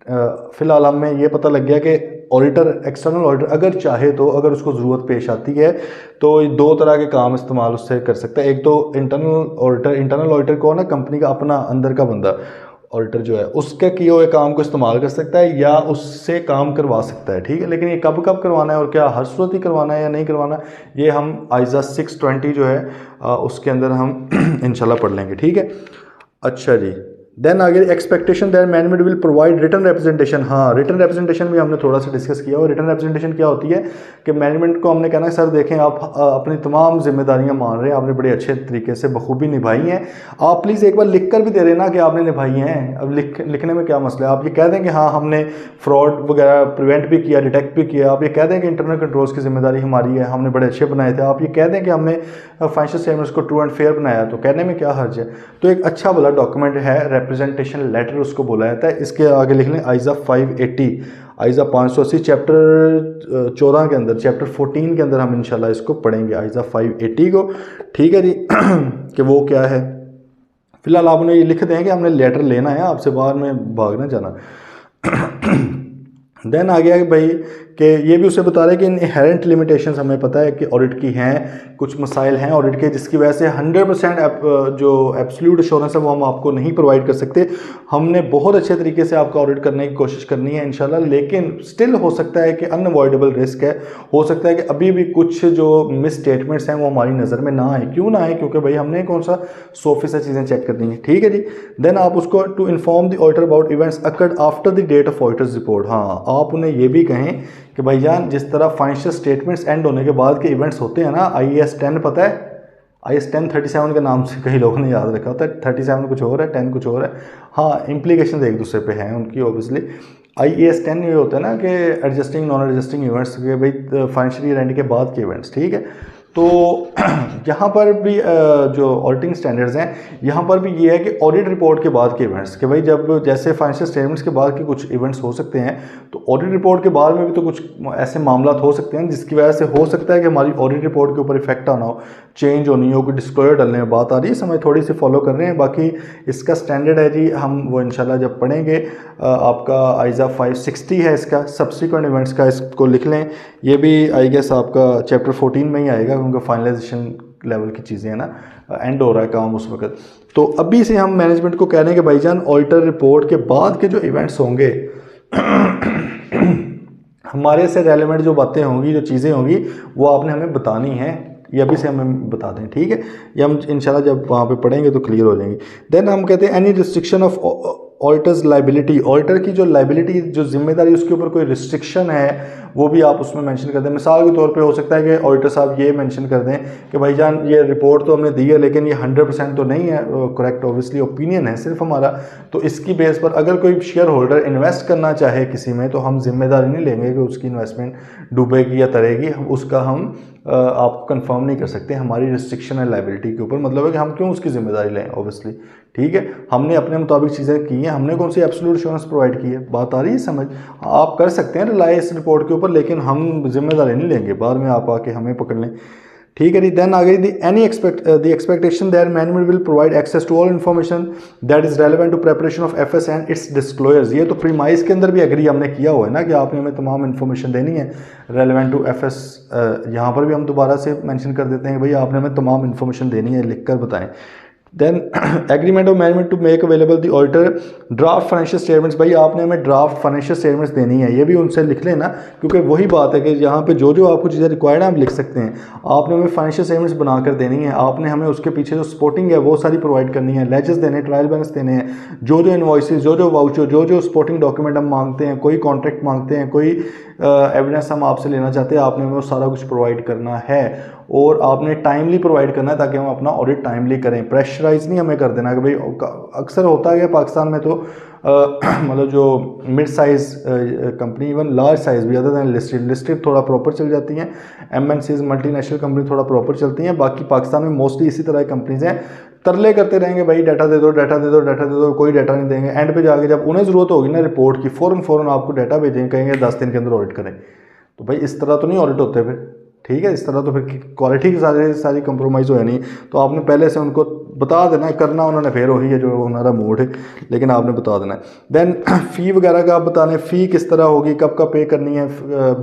फ़िलहाल हमें ये पता लग गया कि ऑडिटर, एक्सटर्नल ऑडिटर अगर चाहे तो, अगर उसको ज़रूरत पेश आती है तो दो तरह के काम इस्तेमाल उससे कर सकता है। एक तो इंटरनल ऑडिटर को ना कंपनी का अपना अंदर का बंदा ऑडिटर जो है उसके किए हुए काम को इस्तेमाल कर सकता है या उससे काम करवा सकता है। ठीक है, लेकिन ये कब कब करवाना है और क्या हर सूरत ही करवाना है या नहीं करवाना, ये हम आइजा 620 जो है उसके अंदर हम इंशाल्लाह पढ़ लेंगे। ठीक है, अच्छा जी, देन आगे expectation that management will provide written representation. हाँ, रिटर्न रिप्रेजेंटेशन भी हमने थोड़ा सा डिस्कस किया। और रिटर्न रिप्रेजेंटेशन क्या होती है कि मैनेजमेंट को हमने कहना है सर देखें आप अपनी तमाम जिम्मेदारियां मान रहे हैं, आपने बड़े अच्छे तरीके से बखूबी निभाई हैं, आप प्लीज़ एक बार लिख कर भी दे रहे ना कि आपने निभाई हैं। अब लिखने में क्या मसला है, आप ये कह दें कि हाँ हमने फ्रॉड वगैरह प्रिवेंट भी किया, डिटेक्ट भी किया, आप ये कह दें कि इंटरनल कंट्रोल्स की जिम्मेदारी हमारी है, हमने बड़े अच्छे बनाए थे, आप ये कह दें कि हमने फाइनेंशियल स्टेटमेंट्स को ट्रू एंड फेयर बनाया, तो कहने में क्या हर्ज है। तो एक अच्छा भला डॉक्यूमेंट है, रिप्रेजेंटेशन लेटर उसको बोला जाता है। इसके आगे लिख लें आइजा 580, आइजा 580 चैप्टर 14 के अंदर, चैप्टर 14 के अंदर हम इंशाल्लाह इसको पढ़ेंगे आइजा 580 को। ठीक है जी कि वो क्या है, फिलहाल आपने ये लिख दें कि हमने लेटर लेना है, आपसे बाहर में भागना जाना। देन आ गया भाई कि ये भी उसे बता रहे हैं कि इनहेरेंट लिमिटेशंस हमें पता है कि ऑडिट की हैं, कुछ मसाइल हैं ऑडिट के जिसकी वजह से 100% जो एब्सोल्यूट एश्योरेंस है वो हम आपको नहीं प्रोवाइड कर सकते। हमने बहुत अच्छे तरीके से आपका ऑडिट करने की कोशिश करनी है इंशाल्लाह, लेकिन स्टिल हो सकता है कि अनअवॉइडेबल रिस्क है, हो सकता है कि अभी भी कुछ जो मिस स्टेटमेंट्स हैं वो हमारी नज़र में ना आए। क्यों ना आए, क्योंकि भाई हमने कौन सा 100% चीज़ें चेक करनी है। ठीक है जी, देन आप उसको to inform the auditor about events occurred after the date of auditor's report. हाँ, आप उन्हें ये भी कहें कि भाईजान जिस तरह फाइनेंशियल स्टेटमेंट्स एंड होने के बाद के इवेंट्स होते हैं ना, IAS 10 पता है, IAS 10 37 के नाम से कई लोगों ने याद रखा होता है, 37 कुछ और है, 10 कुछ और है। हाँ, इम्प्लीकेशन एक दूसरे पे हैं उनकी ऑब्वियसली। IAS 10 ये होता है ना कि एडजस्टिंग नॉन एडजस्टिंग इवेंट्स के, भाई फाइनेंशियल ईयर एंड के बाद के इवेंट्स। ठीक है, तो यहाँ पर भी जो ऑडिटिंग स्टैंडर्ड्स हैं, यहाँ पर भी ये है कि ऑडिट रिपोर्ट के बाद के इवेंट्स, कि भाई जब जैसे फाइनेंशियल स्टेटमेंट्स के बाद के कुछ इवेंट्स हो सकते हैं, तो ऑडिट रिपोर्ट के बाद में भी तो कुछ ऐसे मामला हो सकते हैं जिसकी वजह से हो सकता है कि हमारी ऑडिट रिपोर्ट के ऊपर इफेक्ट आना हो, चेंज होनी हो, कोई डिस्क्लोजर डालने में बात आ रही है, समय थोड़ी सी फॉलो कर रहे हैं। बाकी इसका स्टैंडर्ड है जी, हम वो इंशाल्लाह जब पढ़ेंगे, आपका आइज़ा 560 है इसका, सब्सिक्वेंट इवेंट्स का, इसको लिख लें। ये भी आई गेस आपका चैप्टर 14 में ही आएगा, क्योंकि फाइनलाइजेशन लेवल की चीज़ें हैं ना, एंड हो रहा है काम उस वक्त। तो अभी से हम मैनेजमेंट को कह रहे हैं कि भाईजान ऑडिटर रिपोर्ट के बाद के जो इवेंट्स होंगे हमारे से रेलेवेंट जो बातें होंगी, जो चीज़ें होंगी, वो आपने हमें बतानी है, ये अभी से हमें बता दें, ठीक है। ये हम इंशाल्लाह जब वहाँ पे पढ़ेंगे तो क्लियर हो जाएंगे। देन हम कहते हैं any restriction of auditors liability, auditor की जो लाइबिलिटी, जो जिम्मेदारी, उसके ऊपर कोई रिस्ट्रिक्शन है वो भी आप उसमें मेंशन कर दें। मिसाल के तौर पे हो सकता है कि ऑडिटर साहब ये मेंशन कर दें कि भाईजान ये रिपोर्ट तो हमने दी है लेकिन ये 100% तो नहीं है करेक्ट, ऑब्वियसली ओपिनियन है सिर्फ हमारा, तो इसकी बेस पर अगर कोई शेयर होल्डर इन्वेस्ट करना चाहे किसी में, तो हम जिम्मेदारी नहीं लेंगे कि उसकी इन्वेस्टमेंट डूबेगी या तरेगी, उसका हम आपको कंफर्म नहीं कर सकते, हमारी रिस्ट्रिक्शन है लाइबिलिटी के ऊपर। मतलब है कि हम क्यों उसकी जिम्मेदारी लें, ऑब्वियसली, ठीक है। हमने अपने मुताबिक चीज़ें की हैं, हमने कौन सी एब्सोल्यूट एश्योरेंस प्रोवाइड की है, बात आ रही है समझ। आप कर सकते हैं रिलाई इस रिपोर्ट के ऊपर, लेकिन हम जिम्मेदारी नहीं लेंगे, बाद में आप आके हमें पकड़ लें, ठीक है जी। देन आगे the any the expectation that management will provide access to all information that is relevant to preparation of FS and its disclosures. ये तो प्रीमाइज के अंदर भी एग्री हमने किया हुआ है ना कि आपने हमें तमाम इन्फॉर्मेशन देनी है रेलेवेंट टू एफएस। यहाँ पर भी हम दोबारा से मेंशन कर देते हैं कि भाई आपने हमें तमाम इन्फॉर्मेशन देनी है, लिख कर बताएं। Then agreement of management to make available the auditor draft financial statements, भाई आपने हमें ड्राफ्ट फाइनेंशियल स्टेटमेंट्स देनी है, ये भी उनसे लिख लेना, क्योंकि वही बात है कि यहाँ पे जो जो आपको चीज़ें रिक्वायर्ड है आप लिख सकते हैं। आपने हमें फाइनेंशियल स्टेटमेंट्स बनाकर देनी है, आपने हमें उसके पीछे जो सपोर्टिंग है वो सारी प्रोवाइड करनी है, लेजेस देने, ट्रायल बैलेंस देने हैं, जो जो इनवॉइसेस, जो जो वाउचर, जो जो सपोर्टिंग डॉक्यूमेंट हम मांगते हैं, कोई कॉन्ट्रैक्ट मांगते हैं, कोई एविडेंस हम आपसे लेना चाहते हैं, आपने हमें वो सारा कुछ प्रोवाइड करना है, और आपने टाइमली प्रोवाइड करना है ताकि हम अपना ऑडिट टाइमली करें। प्रेशराइज नहीं हमें कर देना कि भाई, अक्सर होता है पाकिस्तान में तो मतलब जो mid size company, even large size भी, अदर दैन लिस्टेड थोड़ा प्रॉपर चल जाती हैं, एमएनसीज मल्टीनेशनल कंपनी थोड़ा प्रॉपर चलती हैं। बाकी पाकिस्तान में मोस्टली इसी तरह की कंपनीज हैं, तरले करते रहेंगे भाई डाटा दे दो, डाटा दे दो, डाटा दे दो, कोई डाटा नहीं देंगे। एंड पे जाके जब उन्हें ज़रूरत होगी ना रिपोर्ट की, फ़ौरन आपको डाटा भेजेंगे, कहेंगे 10 दिन के अंदर ऑडिट करें। तो भाई इस तरह तो नहीं ऑडिट होते फिर, ठीक है। इस तरह तो फिर क्वालिटी की सारी कंप्रोमाइज़ हो नहीं, तो आपने पहले से उनको बता देना है, करना उन्होंने फिर वही है जो हमारा मूड है, लेकिन आपने बता देना है। देन फ़ी वगैरह का आप बताने, फ़ी किस तरह होगी, कब कब पे करनी है,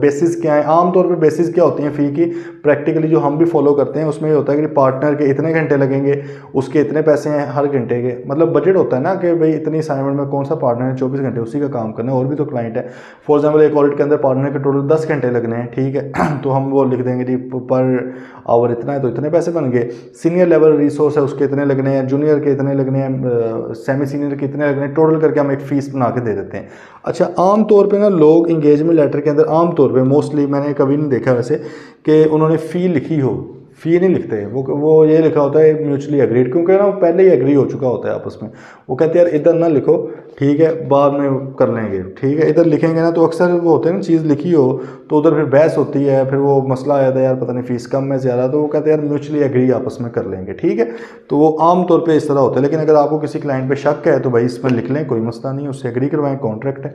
बेसिस क्या है, आमतौर पे बेसिस क्या होती हैं फ़ी की, प्रैक्टिकली जो हम भी फॉलो करते हैं उसमें ये होता है कि पार्टनर के इतने घंटे लगेंगे, उसके इतने पैसे हैं हर घंटे के, मतलब बजट होता है ना कि भाई इतनी असाइनमेंट में कौन सा पार्टनर है 24 घंटे उसी का काम करना है, और भी तो क्लाइंट है। फॉर एग्जाम्पल एक ऑडिट के अंदर पार्टनर के टोटल 10 घंटे लगने हैं, ठीक है तो हम वो लिख देंगे जी पर आवर इतना है तो इतने पैसे बन गए। सीनियर लेवल रिसोर्स है उसके इतने लगने हैं, जूनियर के इतने लगने हैं, सेमी सीनियर के इतने लगने हैं, टोटल करके हम एक फ़ीस बना के दे देते हैं। अच्छा, आम तौर पे ना लोग इंगेजमेंट लेटर के अंदर आम तौर पे मोस्टली मैंने कभी नहीं देखा वैसे कि उन्होंने फ़ी लिखी हो, फ़ी नहीं लिखते, वो ये लिखा होता है म्यूचुअली एग्रीड, क्योंकि ना पहले ही एग्री हो चुका होता है आपस में। वो कहते हैं यार इधर ना लिखो, ठीक है बाद में कर लेंगे, ठीक है। इधर लिखेंगे ना तो अक्सर वो होते हैं ना, चीज़ लिखी हो तो उधर फिर बहस होती है, फिर वो मसला आ जाता है यार पता नहीं फ़ीस कम है ज़्यादा, तो वो कहते हैं यार म्यूचुअली एग्री आपस में कर लेंगे, ठीक है। तो वो आम तौर पे इस तरह होता है, लेकिन अगर आपको किसी क्लाइंट पे शक है तो भाई इसमें लिख लें, कोई मसला नहीं, उससे एग्री करवाएं, कॉन्ट्रैक्ट है।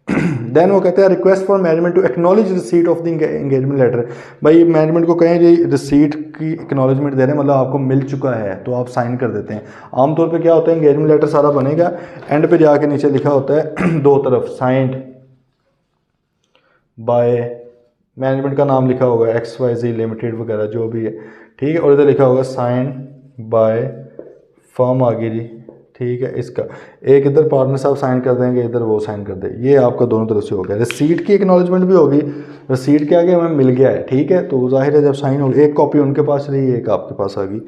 देन वो कहते हैं request for management to acknowledge receipt of the engagement letter, भाई मैनेजमेंट को कहें जी रिसीट की एक्नॉलेजमेंट दे रहे हैं, मतलब आपको मिल चुका है तो आप साइन कर देते हैं। आमतौर पे क्या होता है, एंगेजमेंट लेटर सारा बनेगा, एंड पे जाके नीचे लिखा होता है दो तरफ साइंड बाय, मैनेजमेंट का नाम लिखा होगा XYZ लिमिटेड वगैरह जो भी है, ठीक है, और इधर लिखा होगा साइन बाय फर्म आगे जी, ठीक है। इसका एक इधर पार्टनर साहब साइन कर देंगे, इधर वो साइन कर दे, ये आपका दोनों तरफ से हो गया। रिसीट की एक्नॉलेजमेंट भी होगी, रिसीट के आगे हमें मिल गया है, ठीक है, तो जाहिर है जब साइन होगी, एक कॉपी उनके पास रही, एक आपके पास आ गई।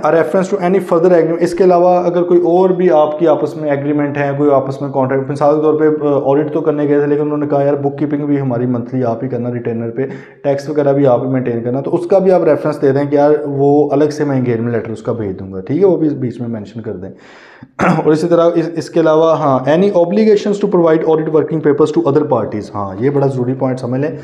Reference to any further agreement, इसके अलावा अगर कोई और भी आपकी आपस में एग्रीमेंट है, कोई आपस में कॉन्ट्रैक्ट, मिसाल के तौर पे ऑडिट तो करने गए थे लेकिन उन्होंने कहा यार बुक कीपिंग भी हमारी मंथली आप ही करना, रिटेनर पे टैक्स वगैरह भी आप ही मेंटेन करना, तो उसका भी आप रेफरेंस दे दें कि यार वो अलग से मैं एंगेजमेंट लेटर उसका भेज दूंगा, ठीक है, वो भी बीच में मेंशन कर दें। और इसी तरह इसके अलावा हाँ, any obligations to provide audit working papers to other parties, हाँ ये बड़ा ज़रूरी पॉइंट समझ लें।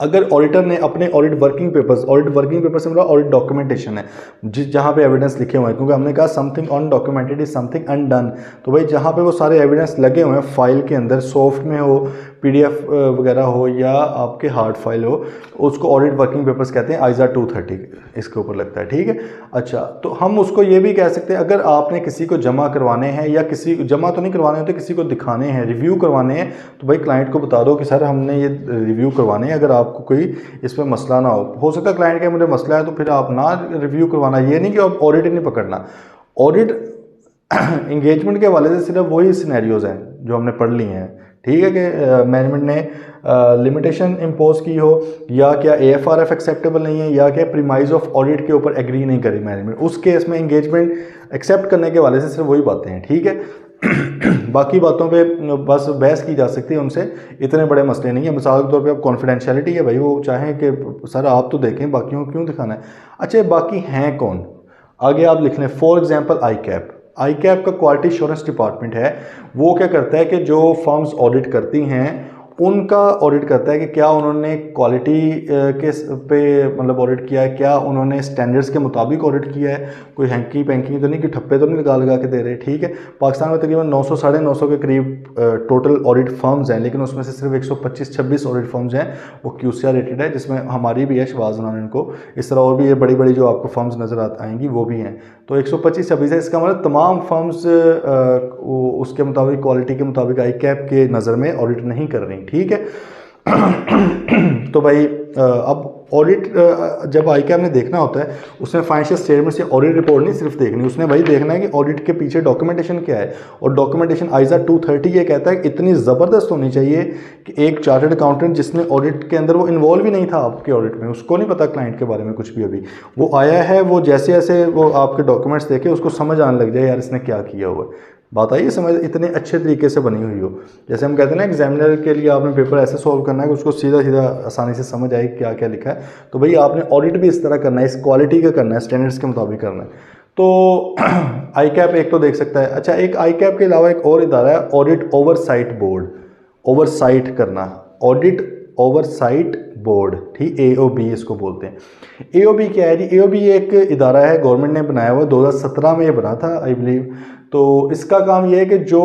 अगर ऑडिटर ने अपने ऑडिट वर्किंग पेपर्स से मतलब ऑडिट डॉक्यूमेंटेशन है जिस जहाँ पे एविडेंस लिखे हुए हैं, क्योंकि हमने कहा something undocumented is something undone. तो भाई जहाँ पे वो सारे एविडेंस लगे हुए हैं फाइल के अंदर, सॉफ्ट में हो, पीडीएफ वगैरह हो या आपके हार्ड फाइल हो, उसको ऑडिट वर्किंग पेपर्स कहते हैं। आइजा 230 इसके ऊपर लगता है, ठीक है। अच्छा, तो हम उसको ये भी कह सकते हैं अगर आपने किसी को जमा करवाने हैं या किसी जमा तो नहीं करवाने होते, किसी को दिखाने हैं, रिव्यू करवाने हैं, तो भाई क्लाइंट को बता दो कि सर हमने ये रिव्यू करवाने हैं, अगर आपको कोई इसमें मसला ना हो सकता है क्लाइंट का मुझे मसला है तो फिर आप ना रिव्यू करवाना। ये नहीं कि आप ऑडिट ही नहीं पकड़ना। ऑडिट इंगेजमेंट के हवाले से सिर्फ वही सिनेरियोज हैं जो हमने पढ़ लिए हैं, ठीक है, कि मैनेजमेंट ने लिमिटेशन इम्पोज की हो, या क्या AFRF एक्सेप्टेबल नहीं है, या क्या प्रीमाइज ऑफ ऑडिट के ऊपर एग्री नहीं करी मैनेजमेंट, उस केस में इंगेजमेंट एक्सेप्ट करने के वाले से सिर्फ वही बातें हैं, ठीक है। बाकी बातों पे बस बहस की जा सकती है, उनसे इतने बड़े मसले नहीं है। मिसाल के तौर पे अब कॉन्फिडेंशियलिटी है भाई, वो चाहें कि सर आप तो देखें, बाकियों को क्यों दिखाना है। अच्छा, बाकी हैं कौन, आगे आप लिख लें। फॉर एग्जांपल आई कैप का क्वालिटी एश्योरेंस डिपार्टमेंट है। वो क्या करता है कि जो फर्म्स ऑडिट करती हैं उनका ऑडिट करता है कि क्या उन्होंने क्वालिटी के पे मतलब ऑडिट किया है, क्या उन्होंने स्टैंडर्ड्स के मुताबिक ऑडिट किया है, कोई हैंकी पैंकी तो नहीं, कि ठप्पे तो नहीं लगा के दे रहे, ठीक है। पाकिस्तान में तकरीबन 900 साढ़े 900 के करीब टोटल ऑडिट फर्म्स हैं, लेकिन उसमें से सिर्फ 125-26 ऑडिट फर्म्स हैं वो QCR रेटेड है, जिसमें हमारी भी है, शहबाज नारायण को, इस तरह और भी ये बड़ी बड़ी जो आपको फर्म्स नज़र आएंगी वो भी हैं। तो 125-26 है, इसका मतलब तमाम फर्म्स उसके मुताबिक, क्वालिटी के मुताबिक आई कैप के नज़र में ऑडिट नहीं कर रही, ठीक है। तो भाई अब ऑडिट जब आई कैप ने देखना होता है, उसने फाइनेंशियल स्टेटमेंट से ऑडिट रिपोर्ट नहीं सिर्फ देखनी, उसने भाई देखना है कि ऑडिट के पीछे डॉक्यूमेंटेशन क्या है। और डॉक्यूमेंटेशन आइजा 230 ये कहता है कि इतनी ज़बरदस्त होनी चाहिए कि एक चार्टर्ड अकाउंटेंट जिसने ऑडिट के अंदर वो इन्वॉल्व ही नहीं था आपके ऑडिट में, उसको नहीं पता क्लाइंट के बारे में कुछ भी, अभी वो आया है, वो जैसे जैसे वो आपके डॉक्यूमेंट्स देखे उसको समझ आने लग जाए यार इसने क्या किया हुआ है। बात आई समझ, इतने अच्छे तरीके से बनी हुई हो। जैसे हम कहते हैं ना एग्जामिनर के लिए आपने पेपर ऐसे सॉल्व करना है कि उसको सीधा सीधा आसानी से समझ आए क्या क्या लिखा है। तो भाई आपने ऑडिट भी इस तरह करना है, इस क्वालिटी का करना है, स्टैंडर्ड्स के मुताबिक करना है। तो आई कैप एक तो देख सकता है। अच्छा, एक आई कैप के अलावा एक और इदारा है ऑडिट ओवरसाइट बोर्ड, ओवरसाइट करना, ऑडिट ओवरसाइट बोर्ड, ठीक, AOB इसको बोलते हैं। AOB क्या है जी? AOB एक इदारा है, गवर्नमेंट ने बनाया हुआ, 2017 में ये बना था आई बिलीव। तो इसका काम ये है कि जो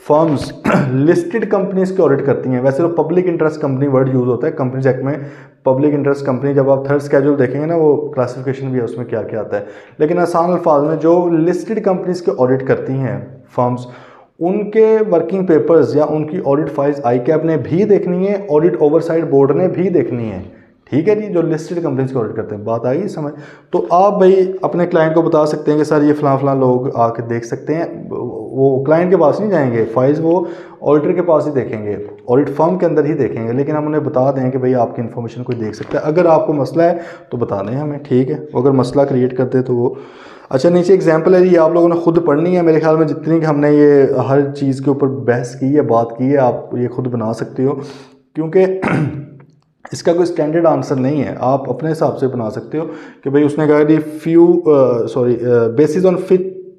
फर्म्स लिस्टेड कंपनीज के ऑडिट करती हैं, वैसे तो public interest company word use होता है कंपनीज एक्ट में, पब्लिक इंटरेस्ट कंपनी, जब आप थर्ड स्केड्यूल देखेंगे ना वो क्लासिफिकेशन भी है उसमें क्या क्या आता है, लेकिन आसान अल्फाज में जो लिस्टेड कंपनीज के ऑडिट करती हैं फर्म्स, उनके वर्किंग पेपर्स या उनकी ऑडिट फाइल्स आई कैप ने भी देखनी है, ऑडिट ओवरसाइट बोर्ड ने भी देखनी है, ठीक है जी, जो लिस्टेड कंपनीज को ऑडिट करते हैं। बात आई समझ? तो आप भाई अपने क्लाइंट को बता सकते हैं कि सर ये फलां लोग आके देख सकते हैं, वो क्लाइंट के पास नहीं जाएंगे, फाइल्स वो ऑडिटर के पास ही देखेंगे, ऑडिट फर्म के अंदर ही देखेंगे, लेकिन हम उन्हें बता दें कि भाई आपकी इन्फॉर्मेशन कोई देख सकता है, अगर आपको मसला है तो बता दें हमें, ठीक है। अगर मसला क्रिएट करते तो वो अच्छा। नीचे एग्जाम्पल है जी, आप लोगों ने खुद पढ़नी है मेरे ख्याल में, जितनी हमने ये हर चीज़ के ऊपर बहस की है, बात की है, आप ये खुद बना सकते हो, क्योंकि इसका कोई स्टैंडर्ड आंसर नहीं है, आप अपने हिसाब से बना सकते हो कि भाई उसने कहा कि basis on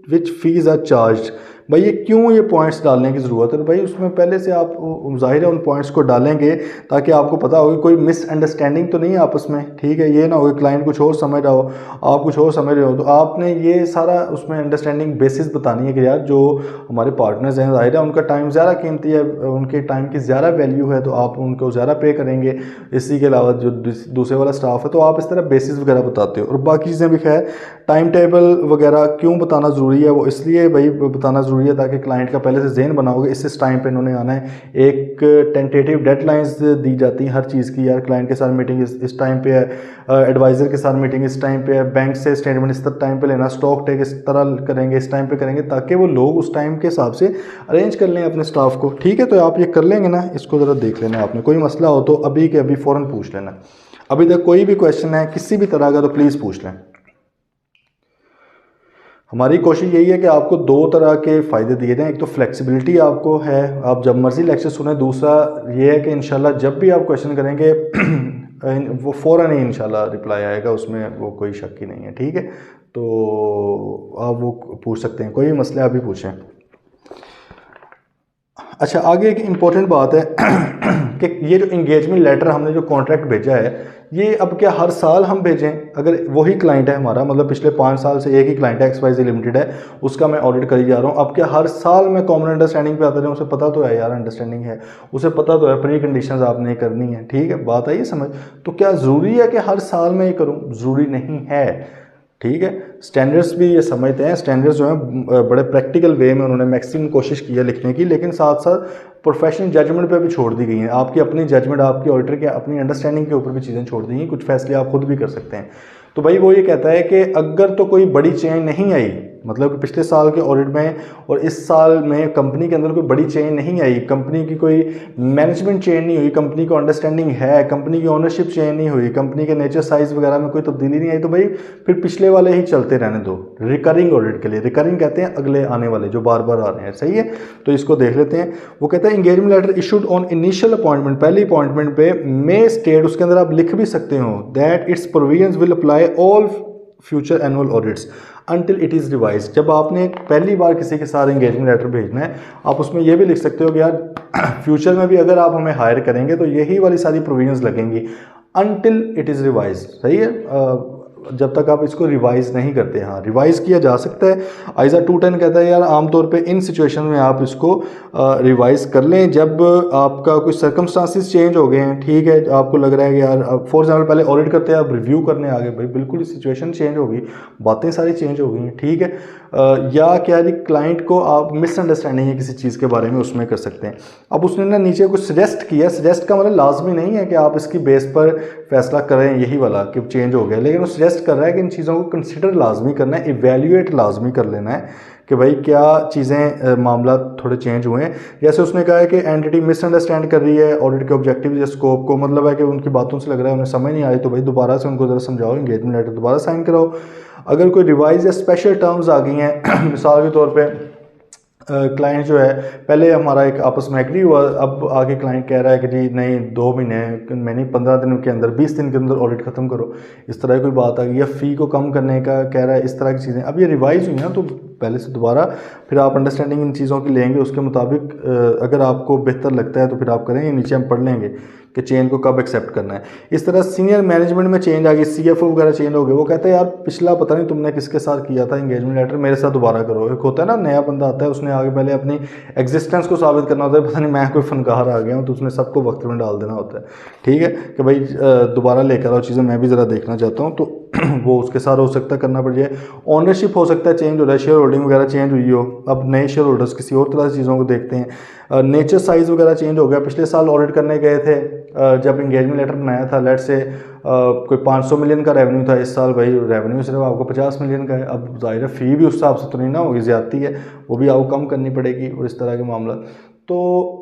which fees are charge, भाई ये क्यों ये पॉइंट्स डालने की ज़रूरत है। तो भाई उसमें पहले से आप ज़ाहिर है उन पॉइंट्स को डालेंगे ताकि आपको पता हो कि कोई मिसअंडरस्टैंडिंग तो नहीं है आपस में, ठीक है। ये ना हो कि क्लाइंट कुछ और समझ रहा हो, आप कुछ और समझ रहे हो, तो आपने ये सारा उसमें अंडरस्टैंडिंग बेसिस बतानी है कि यार जो हमारे पार्टनर्स हैं, ज़ाहिर है उनका टाइम ज़्यादा कीमती है, उनके टाइम की ज़्यादा वैल्यू है, तो आप उनको ज़्यादा पे करेंगे। इसी के अलावा जो दूसरे वाला स्टाफ है, तो आप इस तरह बेसिस वगैरह बताते हो। और बाकी चीज़ें भी खैर, टाइम टेबल वगैरह क्यों बताना ज़रूरी है, वो इसलिए भाई बताना ज़रूरी है ताकि क्लाइंट का पहले से ज़हन बना होगा इस टाइम पे इन्होंने आना है। एक टेंटेटिव डेडलाइंस दी जाती है हर चीज़ की, यार क्लाइंट के साथ मीटिंग इस टाइम पे है, एडवाइज़र के साथ मीटिंग इस टाइम पे है, बैंक से स्टेटमेंट इस टाइम पे लेना, स्टॉक टेक इस तरह करेंगे, इस टाइम पे करेंगे, ताकि वो लोग उस टाइम के हिसाब से अरेंज कर लें अपने स्टाफ को, ठीक है। तो आप ये कर लेंगे ना, इसको ज़रा देख लेना, आपने कोई मसला हो तो अभी के अभी फ़ौरन पूछ लेना। अभी तक कोई भी क्वेश्चन है किसी भी तरह का तो प्लीज़ पूछ लें। हमारी कोशिश यही है कि आपको दो तरह के फ़ायदे दिए जाएँ, एक तो फ्लेक्सिबिलिटी आपको है, आप जब मर्ज़ी लेक्चर सुने, दूसरा ये है कि इंशाल्लाह जब भी आप क्वेश्चन करेंगे वो फ़ौरन ही इंशाल्लाह रिप्लाई आएगा, उसमें वो कोई शक ही नहीं है, ठीक है। तो आप वो पूछ सकते हैं, कोई मसला अभी पूछें। अच्छा, आगे एक इम्पॉर्टेंट बात है कि ये जो इंगेजमेंट लेटर हमने जो कॉन्ट्रैक्ट भेजा है, ये अब क्या हर साल हम भेजें? अगर वही क्लाइंट है हमारा, मतलब पिछले 5 साल से एक ही क्लाइंट है, XYZ लिमिटेड है, उसका मैं ऑडिट करी जा रहा हूँ, अब क्या हर साल मैं कॉमन अंडरस्टैंडिंग पे आता रहूँ? उसे पता तो है यार, अंडरस्टैंडिंग है, उसे पता तो है प्री कंडीशंस आपने करनी है, ठीक है, बात आई समझ? तो क्या ज़रूरी है कि हर साल मैं ये करूँ? ज़रूरी नहीं है, ठीक है। स्टैंडर्ड्स भी ये समझते हैं, स्टैंडर्ड्स जो हैं बड़े प्रैक्टिकल वे में उन्होंने मैक्सिमम कोशिश की है लिखने की, लेकिन साथ साथ प्रोफेशनल जजमेंट पे भी छोड़ दी गई हैं। आपकी अपनी जजमेंट, आपकी ऑडिटर की अपनी अंडरस्टैंडिंग के ऊपर भी चीज़ें छोड़ दी गई, कुछ फैसले आप खुद भी कर सकते हैं। तो भाई वो ये कहता है कि अगर तो कोई बड़ी चेंज नहीं आई, मतलब कि पिछले साल के ऑडिट में और इस साल में कंपनी के अंदर कोई बड़ी चेंज नहीं आई, कंपनी की कोई मैनेजमेंट चेंज नहीं हुई, कंपनी को अंडरस्टैंडिंग है, कंपनी की ओनरशिप चेंज नहीं हुई, कंपनी के नेचर साइज वगैरह में कोई तब्दीली नहीं आई, तो भाई फिर पिछले वाले ही चलते रहने दो रिकरिंग ऑडिट के लिए। रिकरिंग कहते हैं अगले आने वाले जो बार बार आ रहे हैं, सही है। तो इसको देख लेते हैं। वो कहता है engagement letter issued on initial appointment, पहली अपॉइंटमेंट पे मे स्टेट, उसके अंदर आप लिख भी सकते हो that it's provisions will apply all future annual audits until it is revise. जब आपने पहली बार किसी के साथ इंगेजमेंट लेटर भेजना है, आप उसमें यह भी लिख सकते हो कि यार फ्यूचर में भी अगर आप हमें हायर करेंगे तो यही वाली सारी प्रोविजंस लगेंगी अनटिल इट इज़ रिवाइज, सही है, जब तक आप इसको रिवाइज नहीं करते। हाँ, रिवाइज किया जा सकता है। आइजा 210 कहता है यार आमतौर पे इन सिचुएशन में आप इसको रिवाइज कर लें जब आपका कुछ सर्कमस्टांसिस चेंज हो गए हैं, ठीक है, आपको लग रहा है कि यार फॉर एग्जाम्पल पहले ऑडिट करते हैं, आप रिव्यू करने आ गए, भाई बिल्कुल सिचुएशन चेंज हो गई, बातें सारी चेंज हो गई हैं, ठीक है, या क्या जी क्लाइंट को आप मिसअंडरस्टैंडिंग है किसी चीज़ के बारे में, उसमें कर सकते हैं। अब उसने ना नीचे कुछ सजेस्ट किया, सजेस्ट का मतलब लाजमी नहीं है कि आप इसकी बेस पर फैसला करें यही वाला कि चेंज हो गया, लेकिन वो सजेस्ट कर रहा है कि इन चीज़ों को कंसिडर लाजमी करना है, इवेल्यूएट लाजमी कर लेना है कि भाई क्या चीज़ें मामला थोड़े चेंज हुए हैं। जैसे उसने कहा है कि एंटिटी मिसअंडरस्टैंड कर रही है ऑडिट के ऑब्जेक्टिव या स्कोप को, मतलब है कि उनकी बातों से लग रहा है उन्हें समझ नहीं आई, तो भाई दोबारा से उनको ज़रा समझाओ, इंगेजमेंट लेटर दोबारा साइन कराओ। अगर कोई रिवाइज या स्पेशल टर्म्स आ गई हैं, मिसाल के तौर पे क्लाइंट जो है, पहले हमारा एक आपस में एग्री हुआ, अब आगे क्लाइंट कह रहा है कि जी नहीं 2 महीने में नहीं 15 दिन के अंदर 20 दिन के अंदर ऑडिट खत्म करो, इस तरह की कोई बात आ गई, या फ़ी को कम करने का कह रहा है, इस तरह की चीज़ें अब ये रिवाइज हुई ना, तो पहले से दोबारा फिर आप अंडरस्टैंडिंग इन चीज़ों की लेंगे, उसके मुताबिक अगर आपको बेहतर लगता है तो फिर आप करेंगे, नीचे हम पढ़ लेंगे कि चेंज को कब एक्सेप्ट करना है। इस तरह सीनियर मैनेजमेंट में चेंज आ गई, CFO वगैरह चेंज हो गए, वो कहते हैं यार पिछला पता नहीं तुमने किसके साथ किया था इंगेजमेंट लेटर, मेरे साथ दोबारा करो। एक होता है ना नया बंदा आता है, उसने आगे पहले अपनी एग्जिस्टेंस को साबित करना होता है, पता नहीं मैं कोई फनकार आ गया हूँ, तो उसने सबको वक्त में डाल देना होता है, ठीक है, कि भाई दोबारा लेकर आओ चीज़ें, मैं भी ज़रा देखना चाहता हूँ, तो वो उसके साथ हो सकता है करना पड़ जाए। ओनरशिप हो सकता है चेंज हो रहा है, शेयर होल्डिंग वगैरह चेंज हुई हो, अब नए शेयर होल्डर्स किसी और तरह की चीज़ों को देखते हैं। नेचर साइज़ वगैरह चेंज हो गया, पिछले साल ऑडिट करने गए थे जब इंगेजमेंट लेटर बनाया था, लेट से कोई 500 मिलियन का रेवेन्यू था, इस साल भाई रेवेन्यू सिर्फ आपको 50 मिलियन का है, अब ज़ाहिर है फ़ी भी उस हिसाब से तो नहीं ना होगी, ज़्यादती है, वो भी आपको कम करनी पड़ेगी, और इस तरह के मामला। तो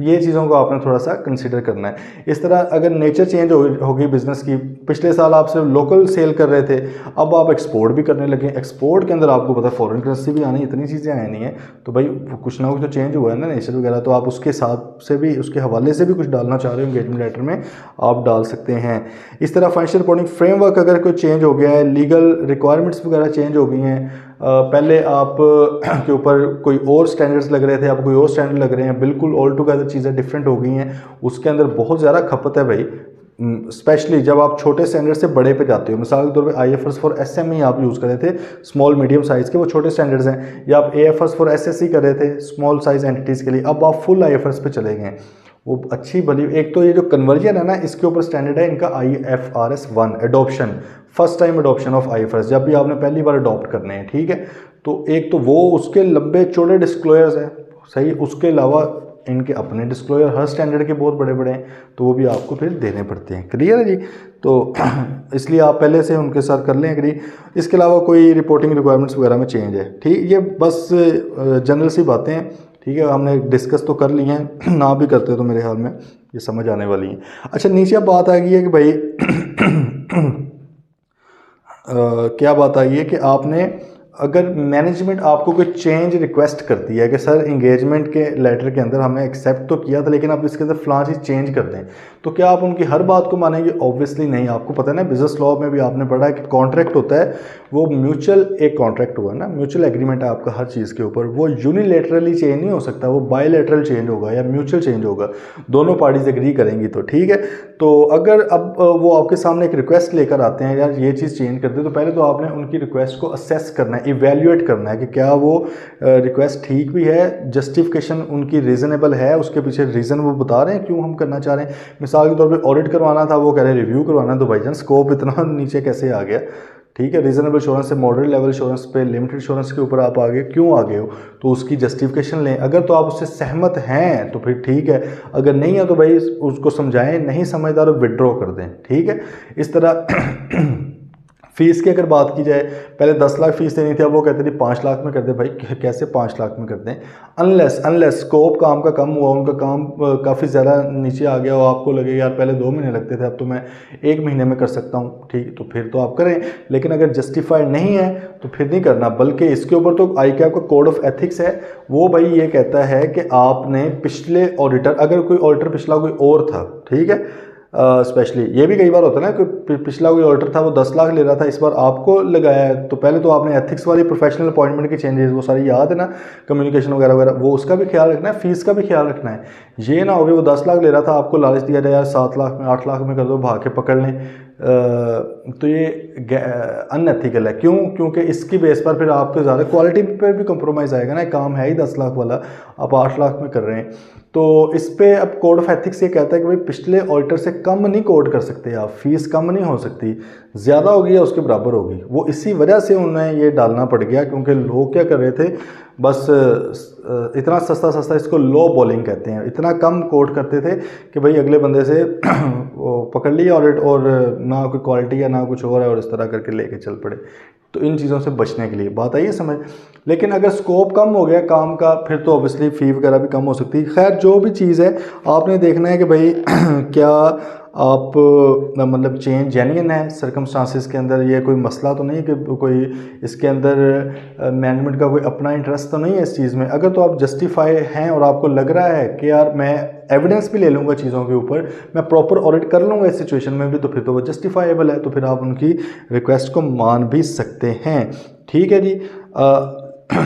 ये चीज़ों को आपने थोड़ा सा कंसीडर करना है। इस तरह अगर नेचर चेंज होगी बिज़नेस की, पिछले साल आप सिर्फ लोकल सेल कर रहे थे, अब आप एक्सपोर्ट भी करने लगे, एक्सपोर्ट के अंदर आपको पता है फॉरेन करेंसी भी आनी, इतनी चीज़ें आनी नहीं है, तो भाई कुछ ना कुछ तो चेंज हुआ है ना नेचर वगैरह, तो आप उसके हिसाब से भी, उसके हवाले से भी कुछ डालना चाह रहे हो इंगेजमेंट लेटर में, आप डाल सकते हैं। इस तरह फाइनेंशियल रिपोर्टिंग फ्रेमवर्क अगर कोई चेंज हो गया है, लीगल रिक्वायरमेंट्स वगैरह चेंज हो गई हैं, पहले आप के ऊपर कोई और स्टैंडर्ड्स लग रहे थे, अब कोई और स्टैंडर्ड लग रहे हैं, बिल्कुल ऑल टुगेदर चीज़ें डिफरेंट हो गई हैं, उसके अंदर बहुत ज़्यादा खपत है भाई, स्पेशली जब आप छोटे स्टैंडर्ड से बड़े पे जाते हो। मिसाल के तौर पे IFRS फॉर SME आप यूज़ कर रहे थे, स्मॉल मीडियम साइज़ के, वो छोटे स्टैंडर्ड्स हैं, या आप AFRS फॉर SSE कर रहे थे स्मॉल साइज़ एंटिटीज़ के लिए, अब आप फुल IFRS पे चले गए, वो अच्छी भली। एक तो ये जो कन्वर्जन है ना, इसके ऊपर स्टैंडर्ड है इनका IFRS 1 adoption, first time adoption of IFRS, जब भी आपने पहली बार अडॉप्ट करने हैं, ठीक है, तो एक तो वो उसके लंबे चौड़े डिस्क्लोजर्स हैं, सही, उसके अलावा इनके अपने डिस्क्लोजर हर स्टैंडर्ड के बहुत बड़े बड़े हैं, तो वो भी आपको फिर देने पड़ते हैं, क्लियर है जी। तो इसलिए आप पहले से उनके साथ कर लें एग्री। इसके अलावा कोई रिपोर्टिंग रिक्वायरमेंट्स वगैरह में चेंज है, ठीक, ये बस जनरल सी बातें हैं, ठीक है, हमने डिस्कस तो कर ली हैं, ना भी करते तो मेरे ख्याल में ये समझ आने वाली हैं। अच्छा, नीचे अब बात आ गई है कि भाई क्या बात आई है कि आपने अगर मैनेजमेंट आपको कोई चेंज रिक्वेस्ट करती है कि सर इंगेजमेंट के लेटर के अंदर हमने एक्सेप्ट तो किया था लेकिन आप इसके अंदर फलां चीज़ चेंज कर दें, तो क्या आप उनकी हर बात को मानेंगे? ऑब्वियसली नहीं। आपको पता है ना, बिजनेस लॉ में भी आपने पढ़ा है कि कॉन्ट्रैक्ट होता है वो म्यूचुअल, एक कॉन्ट्रैक्ट हुआ ना, म्यूचुअल एग्रीमेंट है आपका हर चीज़ के ऊपर, वो यूनिलेटरली चेंज नहीं हो सकता, वो बायलैटरल चेंज होगा या म्यूचुअल चेंज होगा, दोनों पार्टीज एग्री करेंगी तो ठीक है। तो अगर अब वो आपके सामने एक रिक्वेस्ट लेकर आते हैं यार ये चीज़ चेंज कर दे, तो पहले तो आपने उनकी रिक्वेस्ट को असेस करना है, इवेल्युएट करना है कि क्या वो रिक्वेस्ट ठीक भी है, जस्टिफिकेशन उनकी रीज़नेबल है, उसके पीछे रीज़न वो बता रहे हैं क्यों हम करना चाह रहे हैं। मिसाल के तौर पे ऑडिट करवाना था, वो कह रहे हैं रिव्यू करवाना है, तो भाईजान स्कोप इतना नीचे कैसे आ गया? ठीक है, रीजनेबल इंश्योरेंस से मॉडरेट लेवल इंश्योरेंस पे, लिमिटेड इंश्योरेंस के ऊपर आप आगे क्यों आगे हो? तो उसकी जस्टिफिकेशन लें। अगर तो आप उससे सहमत हैं तो फिर ठीक है, अगर नहीं है तो भाई उसको समझाएं, नहीं समझदार विड्रॉ कर दें। ठीक है, इस तरह फीस की अगर बात की जाए, पहले 10 लाख फीस देनी थी, अब वो कहते थे 5 लाख में कर दे। भाई कैसे 5 लाख में कर दें? अनलेस स्कोप काम का कम हुआ, उनका काम काफ़ी ज़्यादा नीचे आ गया हो, आपको लगे यार पहले 2 महीने लगते थे अब तो मैं 1 महीने में कर सकता हूँ, ठीक, तो फिर तो आप करें। लेकिन अगर जस्टिफाइड नहीं है तो फिर नहीं करना। बल्कि इसके ऊपर तो ICAP का कोड ऑफ एथिक्स है, वो भाई ये कहता है कि आपने पिछले ऑडिटर, अगर कोई ऑडिटर पिछला कोई और था, ठीक है, स्पेशली ये भी कई बार होता है ना कि पिछला कोई ऑर्डर था वो 10 लाख ले रहा था, इस बार आपको लगाया है, तो पहले तो आपने एथिक्स वाली प्रोफेशनल अपॉइंटमेंट की चेंजेस वो सारी याद है ना, कम्युनिकेशन वगैरह वगैरह, वो उसका भी ख्याल रखना है, फीस का भी ख्याल रखना है। ये ना हो गया वो 10 लाख ले रहा था, आपको लालच दिया जाए यार 7 लाख में 8 लाख में कर दो, भाग के पकड़ लें, तो ये अनएथिकल है। क्यों? क्योंकि इसकी बेस पर फिर आपके ज़्यादा क्वालिटी पर भी कंप्रोमाइज़ आएगा ना। काम है ही 10 लाख वाला, आप 8 लाख में कर रहे हैं, तो इस पे अब कोड ऑफ एथिक्स ये कहता है कि भाई पिछले ऑडिटर से कम नहीं कोड कर सकते आप, फीस कम नहीं हो सकती, ज़्यादा होगी या उसके बराबर होगी। वो इसी वजह से उन्हें ये डालना पड़ गया, क्योंकि लोग क्या कर रहे थे, बस इतना सस्ता सस्ता, इसको लो बॉलिंग कहते हैं, इतना कम कोड करते थे कि भाई अगले बंदे से वो पकड़ लिया ऑडिट, और ना कोई क्वालिटी है ना कुछ और है, और इस तरह करके लेके चल पड़े। तो इन चीज़ों से बचने के लिए बात आई है समझ। लेकिन अगर स्कोप कम हो गया काम का, फिर तो ऑब्वियसली फ़ी वगैरह भी कम हो सकती है। खैर जो भी चीज़ है आपने देखना है कि भाई क्या आप मतलब चेंज जेन्युइन है सर्कमस्टांसिस के अंदर, ये कोई मसला तो नहीं कि कोई इसके अंदर मैनेजमेंट का कोई अपना इंटरेस्ट तो नहीं है इस चीज़ में। अगर तो आप जस्टिफाई हैं और आपको लग रहा है कि यार मैं एविडेंस भी ले लूँगा चीज़ों के ऊपर, मैं प्रॉपर ऑडिट कर लूँगा इस सिचुएशन में भी, तो फिर तो वो जस्टिफाइबल है, तो फिर आप उनकी रिक्वेस्ट को मान भी सकते हैं। ठीक है जी।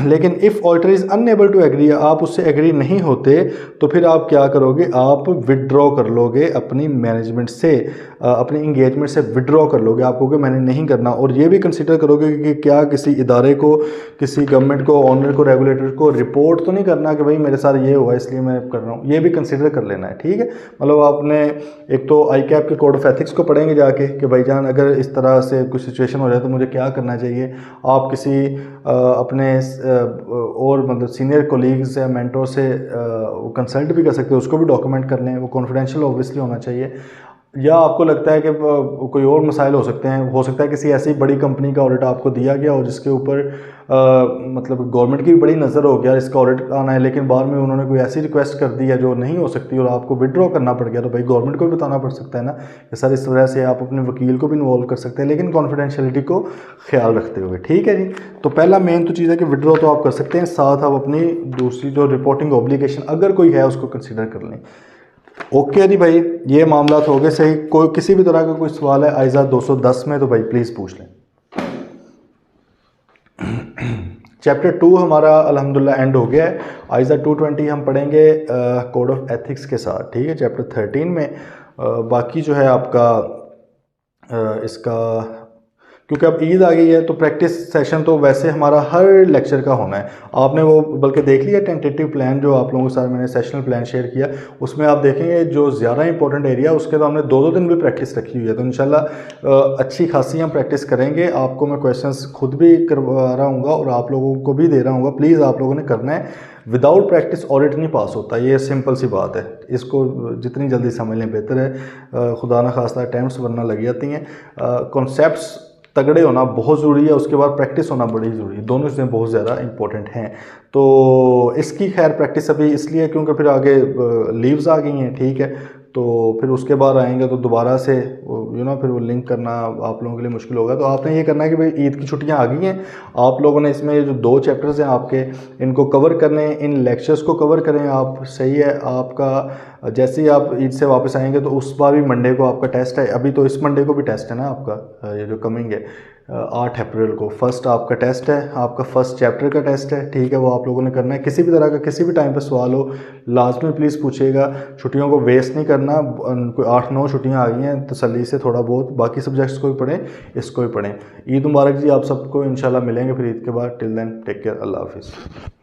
लेकिन if auditor is unable to agree, आप उससे एग्री नहीं होते, तो फिर आप क्या करोगे? आप विड्रॉ कर लोगे अपनी मैनेजमेंट से, अपनी इंगेजमेंट से विड्रॉ कर लोगे। आप कहोगे मैंने नहीं करना, और ये भी कंसीडर करोगे कि क्या किसी इदारे को, किसी गवर्नमेंट को, ऑनर को, रेगुलेटर को रिपोर्ट तो नहीं करना कि भाई मेरे साथ ये हुआ इसलिए मैं कर रहा हूँ, ये भी कंसीडर कर लेना है। ठीक है, मतलब आपने एक तो ICAP के कोड ऑफ एथिक्स को पढ़ेंगे जाके कि भाईजान अगर इस तरह से कुछ सिचुएशन हो जाए तो मुझे क्या करना चाहिए। आप किसी अपने और मतलब सीनियर कोलीग्स या मेंटोर से कंसल्ट भी कर सकते हैं, उसको भी डॉक्यूमेंट कर लें, वो कॉन्फिडेंशियल ऑब्वियसली होना चाहिए। या आपको लगता है कि कोई और मसाइल हो सकते हैं, हो सकता है किसी ऐसी बड़ी कंपनी का ऑडिट आपको दिया गया हो जिसके ऊपर मतलब गवर्नमेंट की भी बड़ी नज़र हो गया, इसका ऑडिट आना है, लेकिन बाद में उन्होंने कोई ऐसी रिक्वेस्ट कर दी है जो नहीं हो सकती और आपको विड्रॉ करना पड़ गया, तो भाई गवर्नमेंट को भी बताना पड़ सकता है ना कि सर इस वजह से, आप अपने वकील को भी इन्वॉल्व कर सकते हैं, लेकिन कॉन्फिडेंशियलिटी को ख्याल रखते हुए। ठीक है जी। तो पहला मेन तो चीज़ है कि विड्रॉ तो आप कर सकते हैं, साथ आप अपनी दूसरी जो रिपोर्टिंग ऑब्लिगेशन अगर कोई है उसको कंसिडर कर लें। ओके जी भाई, ये मामला हो गए सही। कोई किसी भी तरह का कोई सवाल है आइज़ा 210 में, तो भाई प्लीज़ पूछ लें। चैप्टर 2 हमारा अल्हम्दुलिल्लाह एंड हो गया है। आइज़ा 220 हम पढ़ेंगे कोड ऑफ एथिक्स के साथ। ठीक है, चैप्टर 13 में बाकी जो है आपका इसका, क्योंकि अब ईद आ गई है तो प्रैक्टिस सेशन तो वैसे हमारा हर लेक्चर का होना है। आपने वो बल्कि देख लिया टेंटेटिव प्लान जो आप लोगों के साथ मैंने सेशनल प्लान शेयर किया, उसमें आप देखेंगे जो ज़्यादा इंपॉर्टेंट एरिया उसके तो हमने 2-2 दिन भी प्रैक्टिस रखी हुई है। तो इंशाल्लाह अच्छी खासी हम प्रैक्टिस करेंगे। आपको मैं क्वेश्चंस खुद भी करवा रहा हूँगा और आप लोगों को भी दे रहा हूँगा। प्लीज़ आप लोगों ने करना है, विदाउट प्रैक्टिस ऑडिट नहीं पास होता, ये सिंपल सी बात है। इसको जितनी जल्दी समझ लें बेहतर है। खुदा न खास्ता अटैम्प्ट्स बनना लग जाती हैं। कॉन्सेप्ट्स तगड़े होना बहुत ज़रूरी है, उसके बाद प्रैक्टिस होना बड़ी ज़रूरी है, दोनों चीज़ें बहुत ज़्यादा इंपॉर्टेंट हैं। तो इसकी खैर प्रैक्टिस अभी इसलिए क्योंकि फिर आगे लीव्स आ गई हैं। ठीक है, तो फिर उसके बाद आएंगे तो दोबारा से फिर वो लिंक करना आप लोगों के लिए मुश्किल होगा। तो आपने ये करना है कि भाई ईद की छुट्टियां आ गई हैं, आप लोगों ने इसमें जो 2 चैप्टर्स हैं आपके, इनको कवर करने हैं, इन लेक्चर्स को कवर करें आप। सही है, आपका जैसे ही आप ईद से वापस आएंगे तो उस बार भी मंडे को आपका टेस्ट है। अभी तो इस मंडे को भी टेस्ट है ना आपका, ये जो कमिंग है 8 अप्रैल को फर्स्ट आपका टेस्ट है, आपका फर्स्ट चैप्टर का टेस्ट है। ठीक है, वो आप लोगों ने करना है। किसी भी तरह का किसी भी टाइम पे सवाल हो लाजमी प्लीज़ पूछिएगा। छुट्टियों को वेस्ट नहीं करना। कोई 8-9 छुट्टियां आ गई हैं, तसल्ली से थोड़ा बहुत बाकी सब्जेक्ट्स को भी पढ़ें, इसको भी पढ़ें। ईद मुबारक जी आप सबको। इंशाल्लाह मिलेंगे फिर ईद के बाद। टिल देन टेक केयर, अल्लाह हाफिज़।